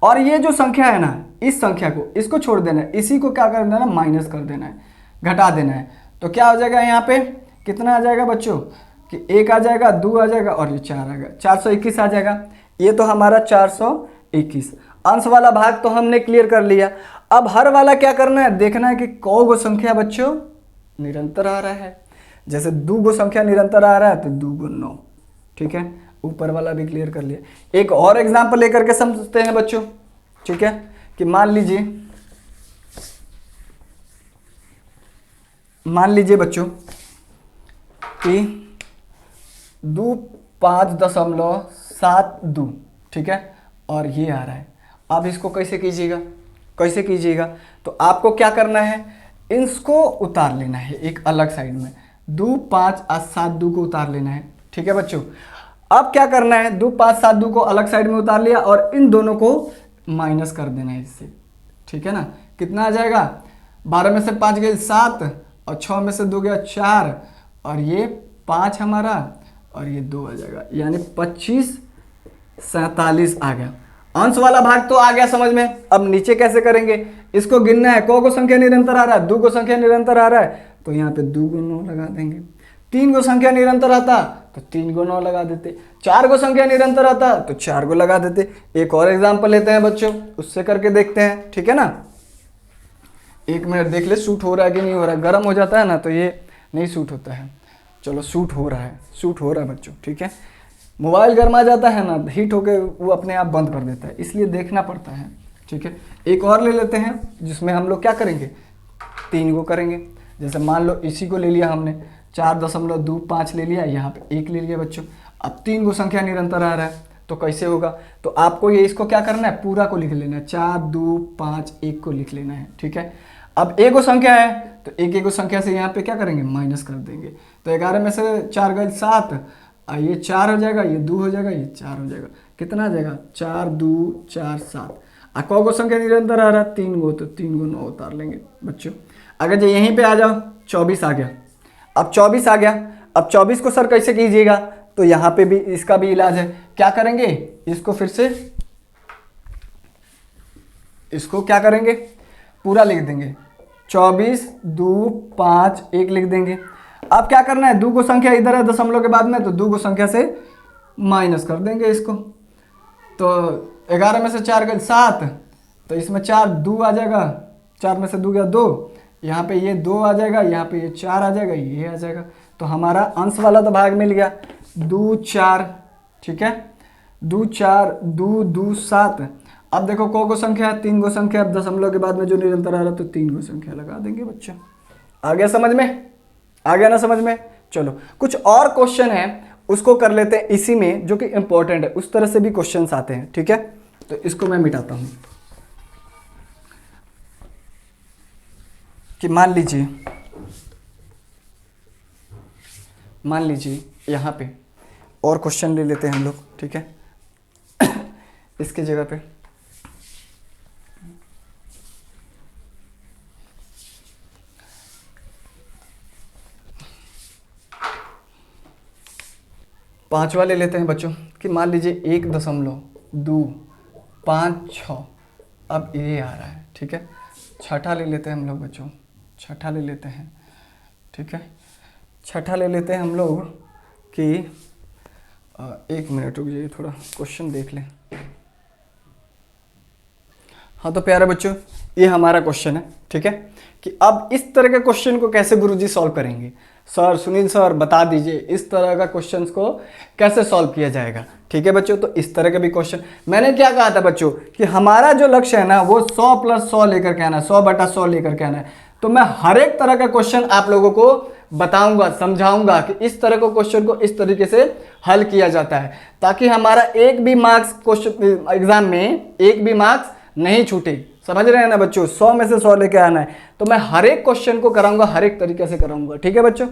और ये जो संख्या है ना, इस संख्या को, इसको छोड़ देना है, इसी को क्या कर देना है, माइनस कर देना है, घटा देना है। तो क्या हो जाएगा, यहाँ पे कितना आ जाएगा बच्चों कि 1 आ जाएगा, 2 आ जाएगा और ये 4 आ गया, 421 आ जाएगा। ये तो हमारा 421। अंश वाला भाग तो हमने क्लियर कर लिया। अब हर वाला क्या करना है, देखना है कि कौ संख्या बच्चों निरंतर आ रहा है। जैसे 2 संख्या निरंतर आ रहा है तो 2 9। ठीक है, ऊपर वाला भी क्लियर कर लिया। एक और एग्जांपल लेकर के समझते हैं बच्चों। ठीक है, कि मान लीजिए बच्चों कि 2 5.72, ठीक है, और ये आ रहा है। अब इसको कैसे कीजिएगा, तो आपको क्या करना है, इसको उतार लेना है एक अलग साइड में। 2 5 और 7 2 को उतार लेना है। ठीक है बच्चों, अब क्या करना है, 2 5 7 2 को अलग साइड में उतार लिया और इन दोनों को माइनस कर देना है इससे। ठीक है ना, कितना आ जाएगा, 12 में से 5 गए 7 और 6 में से 2 गया 4 और ये 5 हमारा और ये 2 आ जाएगा, यानी 25 47 आ गया। अंश वाला भाग तो आ गया समझ में। अब नीचे कैसे करेंगे, इसको गिनना है, को संख्या निरंतर आ रहा है, 2 संख्या निरंतर आ रहा है, तो यहाँ पे 2 9 लगा देंगे। 3 संख्या निरंतर आता तो 3 9 लगा देते। 4 संख्या निरंतर आता तो 4 लगा देते। एक और एग्जाम्पल लेते हैं बच्चों, उससे करके देखते हैं। ठीक है ना, 1 मिनट देख ले शूट हो रहा है कि नहीं हो रहा है। गर्म हो जाता है ना तो ये नहीं शूट होता है। चलो शूट हो रहा है बच्चों। ठीक है, मोबाइल गर्मा जाता है ना, हीट होके वो अपने आप बंद कर देता है, इसलिए देखना पड़ता है। ठीक है, एक और ले लेते हैं जिसमें हम लोग क्या करेंगे, 3 को करेंगे। जैसे मान लो इसी को ले लिया हमने, 4.25 ले लिया, यहाँ पे 1 ले लिया बच्चों। अब 3 संख्या निरंतर आ रहा है तो कैसे होगा, तो आपको ये इसको क्या करना है, पूरा को लिख लेना है, 4 2 5 1 को लिख लेना है। ठीक है, अब 1 संख्या है तो 1 संख्या से यहाँ पे क्या करेंगे, माइनस कर देंगे। तो 11 में से 4 गए 7, ये 4 हो जाएगा, ये 2 हो जाएगा, ये 4 हो जाएगा। कितना आ जाएगा, 4 2 4 7। को संख्या निरंतर आ रहा है, 3 तो 3 9 उतार लेंगे बच्चों। अगर जो यहीं पे आ जाओ, 24 आ गया। अब 24 आ गया, अब 24 को सर कैसे कीजिएगा, तो यहाँ पे भी इसका भी इलाज है। क्या करेंगे, इसको फिर से इसको क्या करेंगे, पूरा लिख देंगे, 24 2 5 1 लिख देंगे। अब क्या करना है, दो को संख्या इधर है दशमलव के बाद में, तो दो को संख्या से माइनस कर देंगे इसको। तो 11 में से 4 गए 7, तो इसमें 4 2 आ जाएगा, 4 में से 2 गया 2, यहाँ पे ये 2 आ जाएगा, यहाँ पे ये 4 आ जाएगा, ये आ जाएगा। तो हमारा अंश वाला तो भाग मिल गया, 2 4, ठीक है, 2 4 2 2 7। अब देखो को संख्या है, 3 गो संख्या, अब दशमलव के बाद में जो निरंतर आ रहा है तो 3 गो संख्या लगा देंगे बच्चों। आ गया समझ में, आ गया ना समझ में। चलो कुछ और क्वेश्चन है उसको कर लेते हैं इसी में, जो कि इंपॉर्टेंट है, उस तरह से भी क्वेश्चंस आते हैं, ठीक है। तो इसको मैं मिटाता हूं कि मान लीजिए यहां पे और क्वेश्चन ले लेते हैं हम लोग, ठीक है। इसके जगह पे पांचवा ले लेते हैं बच्चों कि मान लीजिए 1.256, अब ये आ रहा है, ठीक है। छठा ले लेते हैं हम लोग बच्चों, छठा ले लेते हैं, ठीक है। छठा ले लेते हैं हम लोग कि 1 मिनट रुक जाइए, थोड़ा क्वेश्चन देख लें। हाँ तो प्यारे बच्चों, ये हमारा क्वेश्चन है, ठीक है, कि अब इस तरह के क्वेश्चन को कैसे गुरुजी सॉल्व करेंगे। सर सुनील सर बता दीजिए इस तरह का क्वेश्चंस को कैसे सॉल्व किया जाएगा, ठीक है बच्चों। तो इस तरह के भी क्वेश्चन, मैंने क्या कहा था बच्चों कि हमारा जो लक्ष्य है ना वो 100 + 100 लेकर के आना है, 100/100 लेकर के आना है। तो मैं हर एक तरह का क्वेश्चन आप लोगों को बताऊंगा, समझाऊंगा कि इस तरह को क्वेश्चन को इस तरीके से हल किया जाता है, ताकि हमारा एक भी मार्क्स क्वेश्चन एग्जाम में एक भी मार्क्स नहीं छूटे। समझ रहे हैं ना बच्चों, 100 में से 100 लेके आना है। तो मैं हर एक क्वेश्चन को कराऊंगा, हर एक तरीके से कराऊंगा, ठीक है बच्चों।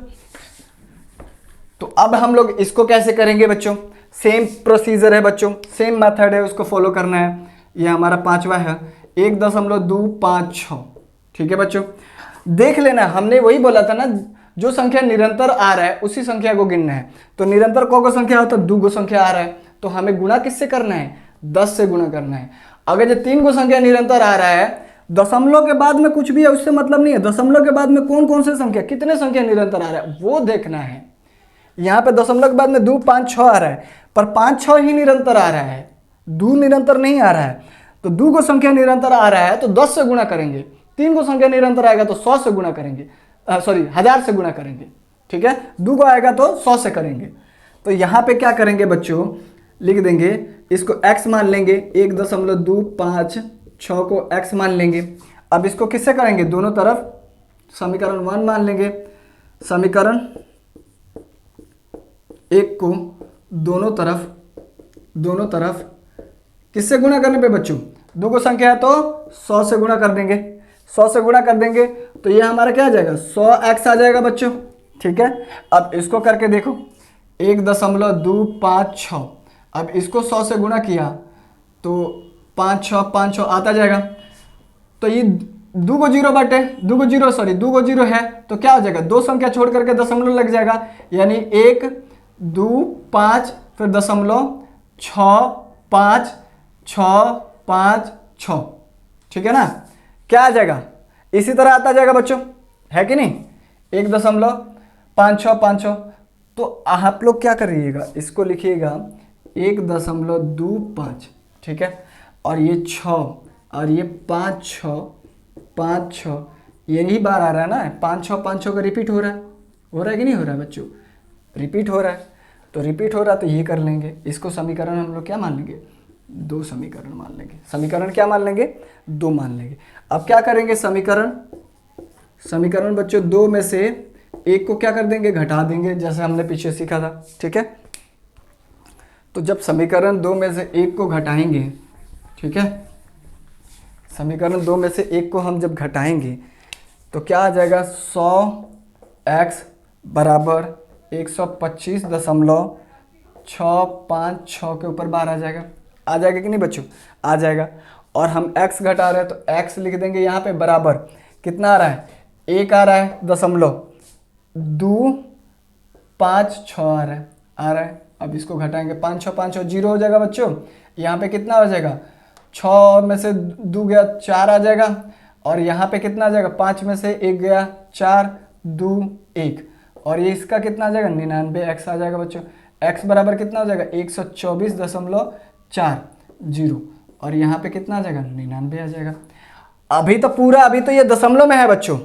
तो अब हम लोग इसको कैसे करेंगे बच्चों, सेम प्रोसीजर है बच्चों, सेम मेथड है, उसको फॉलो करना है। ये हमारा पांचवा है 1.256, ठीक है बच्चों। देख लेना, हमने वही बोला था ना, जो संख्या निरंतर आ रहा है उसी संख्या को गिनना है। तो निरंतर को संख्या हो तो 2 गो संख्या आ रहा है, तो हमें गुणा किससे करना है, 10 से गुणा करना है। अगर जो 3 गो संख्या निरंतर आ रहा है, दशमलव के बाद में कुछ भी है उससे मतलब नहीं है, दशमलव के बाद में कौन कौन से संख्या, कितने संख्या निरंतर आ रहा है वो देखना है। यहाँ पे दशमलव के बाद में 2 5 6 आ रहा है, पर 5 6 ही निरंतर आ रहा है, 2 निरंतर नहीं आ रहा है। तो 2 को संख्या निरंतर आ रहा है तो 10 से गुणा करेंगे, 3 को संख्या निरंतर आएगा तो 100 से गुणा करेंगे, सॉरी 1000 से गुणा करेंगे, ठीक है। 2 को आएगा तो 100 से करेंगे। तो यहाँ पे क्या करेंगे बच्चों, लिख देंगे इसको x मान लेंगे, 1.256 को x मान लेंगे। अब इसको किससे करेंगे, दोनों तरफ समीकरण 1 मान लेंगे, समीकरण 1 को दोनों तरफ किससे गुणा करने पे बच्चों, 2 को संख्या है तो 100 से गुणा कर देंगे, 100 से गुणा कर देंगे तो ये हमारा क्या आ जाएगा, 100x आ जाएगा बच्चों, ठीक है। अब इसको करके देखो 1.256, अब इसको 100 से गुणा किया तो 5 6 आता जाएगा। तो ये 2 को 0 बाटे, 2 को 0 है तो क्या हो जाएगा, 2 संख्या छोड़ करके दशमलव लग जाएगा, यानी 1 2 5 फिर दशमलव 6 5 6 5 6, ठीक है ना। क्या आ जाएगा, इसी तरह आता जाएगा बच्चों, है कि नहीं, 1.5656। तो आप लोग क्या करिएगा, इसको लिखिएगा 1.25, ठीक है, और ये 6 और ये 5 6 यही बार आ रहा है ना, 5 6 का रिपीट हो रहा है कि नहीं हो रहा है बच्चों, रिपीट हो रहा है। तो रिपीट हो रहा है तो ये कर लेंगे, इसको समीकरण हम लोग क्या मान लेंगे, 2 समीकरण मान लेंगे, समीकरण क्या मान लेंगे, 2 मान लेंगे। अब क्या करेंगे, समीकरण बच्चों 2 में से 1 को क्या कर देंगे, घटा देंगे, जैसे हमने पीछे सीखा था, ठीक है। तो जब समीकरण 2 में से 1 को घटाएंगे, ठीक है, समीकरण 2 में से 1 को हम जब घटाएंगे तो क्या आ जाएगा, 100x बराबर 125.656 के ऊपर बार आ जाएगा कि नहीं बच्चों, आ जाएगा। और हम x घटा रहे हैं तो x लिख देंगे यहाँ पे बराबर, कितना आ रहा है, 1 आ रहा है, 0.256 आ रहा है। अब इसको घटाएंगे, 5 6 0 हो जाएगा बच्चों, यहाँ पे कितना हो जाएगा 6 में से 2 गया 4 आ जाएगा, और यहाँ पे कितना आ जाएगा 5 में से 1 गया 4, 2 1, और ये इसका कितना आ जाएगा 99x आ जाएगा बच्चों। x बराबर कितना हो जाएगा 124.40, और यहाँ पे कितना आ जाएगा 99 आ जाएगा। अभी तो ये दशमलव में है बच्चों,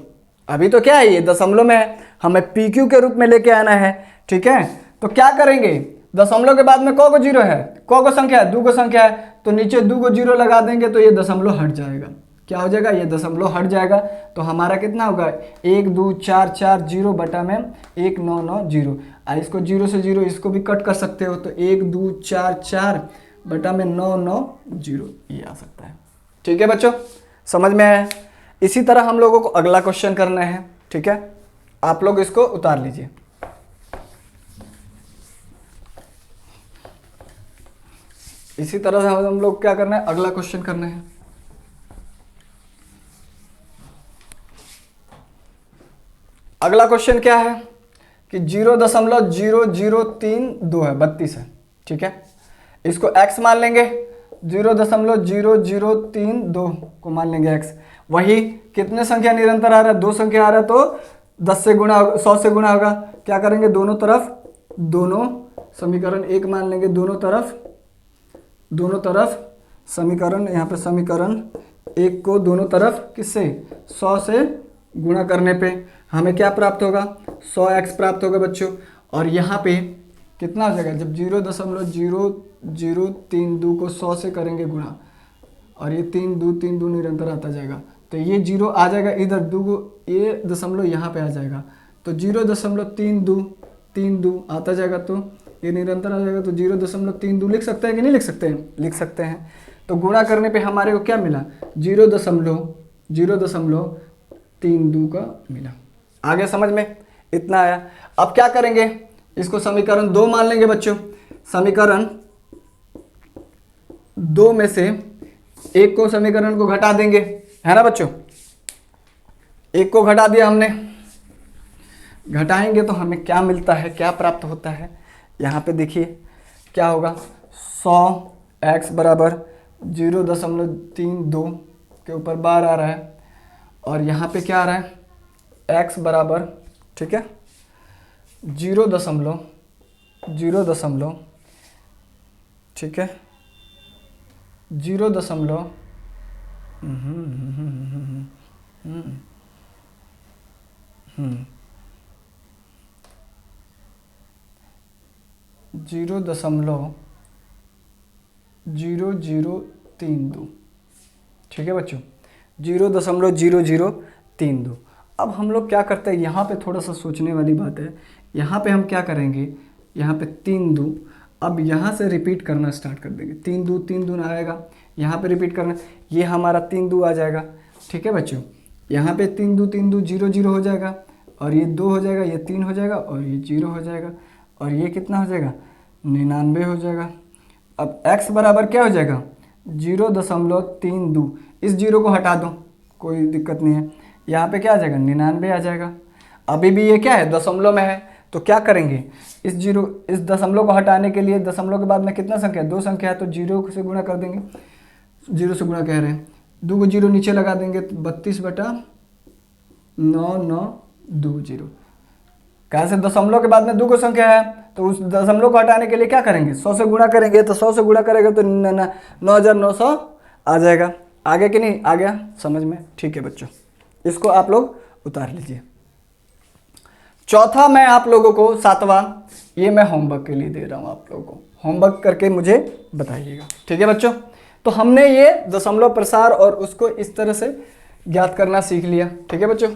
अभी तो क्या है ये दशमलव में है, हमें PQ के रूप में लेके आना है। ठीक है, तो क्या करेंगे, दशमलव के बाद में को जीरो है, को संख्या है, 2 को संख्या है, तो नीचे 2 को जीरो लगा देंगे तो ये दशमलव हट जाएगा। क्या हो जाएगा, ये दशमलव हट जाएगा, तो हमारा कितना होगा 1 2 4 4 0 बटा में 1 9 9 0। इसको 0 से 0 इसको भी कट कर सकते हो, तो 1 2 4 4 बटा में 9 9 0 ये आ सकता है। ठीक है बच्चों, समझ में आया। इसी तरह हम लोगों को अगला क्वेश्चन करना है। ठीक है, आप लोग इसको उतार लीजिए। इसी तरह से हम लोग क्या करना है, अगला क्वेश्चन करना है। अगला क्वेश्चन क्या है कि 0.0032 है, 32 है। ठीक है, इसको x मान लेंगे, 0.0032 को मान लेंगे x। वही कितने संख्या निरंतर आ रहा है, 2 संख्या आ रहा है, तो 10 से गुणा 100 से गुणा होगा। क्या करेंगे, दोनों तरफ दोनों समीकरण 1 मान लेंगे, दोनों तरफ समीकरण, यहाँ पे समीकरण 1 को दोनों तरफ किससे 100 से गुणा करने पे हमें क्या प्राप्त होगा 100x प्राप्त होगा बच्चों। और यहाँ पे कितना हो जाएगा, जब 0.0032 को 100 से करेंगे गुणा, और ये 3 2 निरंतर आता जाएगा, तो ये 0 आ जाएगा इधर, 2 को ये दशमलव यहाँ पे आ जाएगा, तो 0.32 आता जाएगा, तो ये निरंतर आ जाएगा, तो 0.32 लिख सकते हैं कि नहीं लिख सकते हैं, लिख सकते हैं। तो गुणा करने पे हमारे को क्या मिला 0.32 का मिला। आगे समझ में इतना आया। अब क्या करेंगे, इसको समीकरण 2 मान लेंगे बच्चों। समीकरण 2 में से एक को समीकरण को घटा देंगे, है ना बच्चों, एक को घटा दिया हमने, घटाएंगे तो हमें क्या मिलता है, क्या प्राप्त होता है। यहाँ पे देखिए क्या होगा, 100x बराबर 0.32 के ऊपर बार आ रहा है, और यहाँ पे क्या आ रहा है x बराबर, ठीक है 0 दशमलव, ठीक है 0 दशमलव 0.0032, ठीक है बच्चों 0.0032। अब हम लोग क्या करते हैं, यहाँ पे थोड़ा सा सोचने वाली बात है। यहाँ पे हम क्या करेंगे, यहाँ पे 3 2, अब यहाँ से रिपीट करना स्टार्ट कर देंगे, 3 2 आएगा, यहाँ पे रिपीट करना, ये हमारा 3 2 आ जाएगा। ठीक है बच्चों, यहाँ पे 3 2 0 0 हो जाएगा, और ये 2 हो जाएगा, ये 3 हो जाएगा, और ये 0 हो जाएगा, और ये कितना हो जाएगा 99 हो जाएगा। अब x बराबर क्या हो जाएगा 0.32, इस 0 को हटा दो, कोई दिक्कत नहीं है, यहाँ पे क्या आ जाएगा 99 आ जाएगा। अभी भी ये क्या है दशमलव में है, तो क्या करेंगे, इस दशमलव को हटाने के लिए, दशमलव के बाद में कितना संख्या है 2 संख्या है, तो 0 से गुणा कर देंगे, 0 से गुणा कह रहे हैं, 2 को 0 नीचे लगा देंगे, तो 32/9920। कैसे दशमलव के बाद में 2 को संख्या है, तो उस दशमलव को हटाने के लिए क्या करेंगे 100 से गुणा करेंगे, तो 100 से गुणा करेंगे तो 9900 आ जाएगा। आगे कि नहीं आ गया समझ में। ठीक है बच्चों, इसको आप लोग उतार लीजिए। चौथा मैं आप लोगों को 7वां, ये मैं होमवर्क के लिए दे रहा हूँ, आप लोगों को होमवर्क करके मुझे बताइएगा। ठीक है बच्चों, तो हमने ये दशमलव प्रसार और उसको इस तरह से ज्ञात करना सीख लिया। ठीक है बच्चों।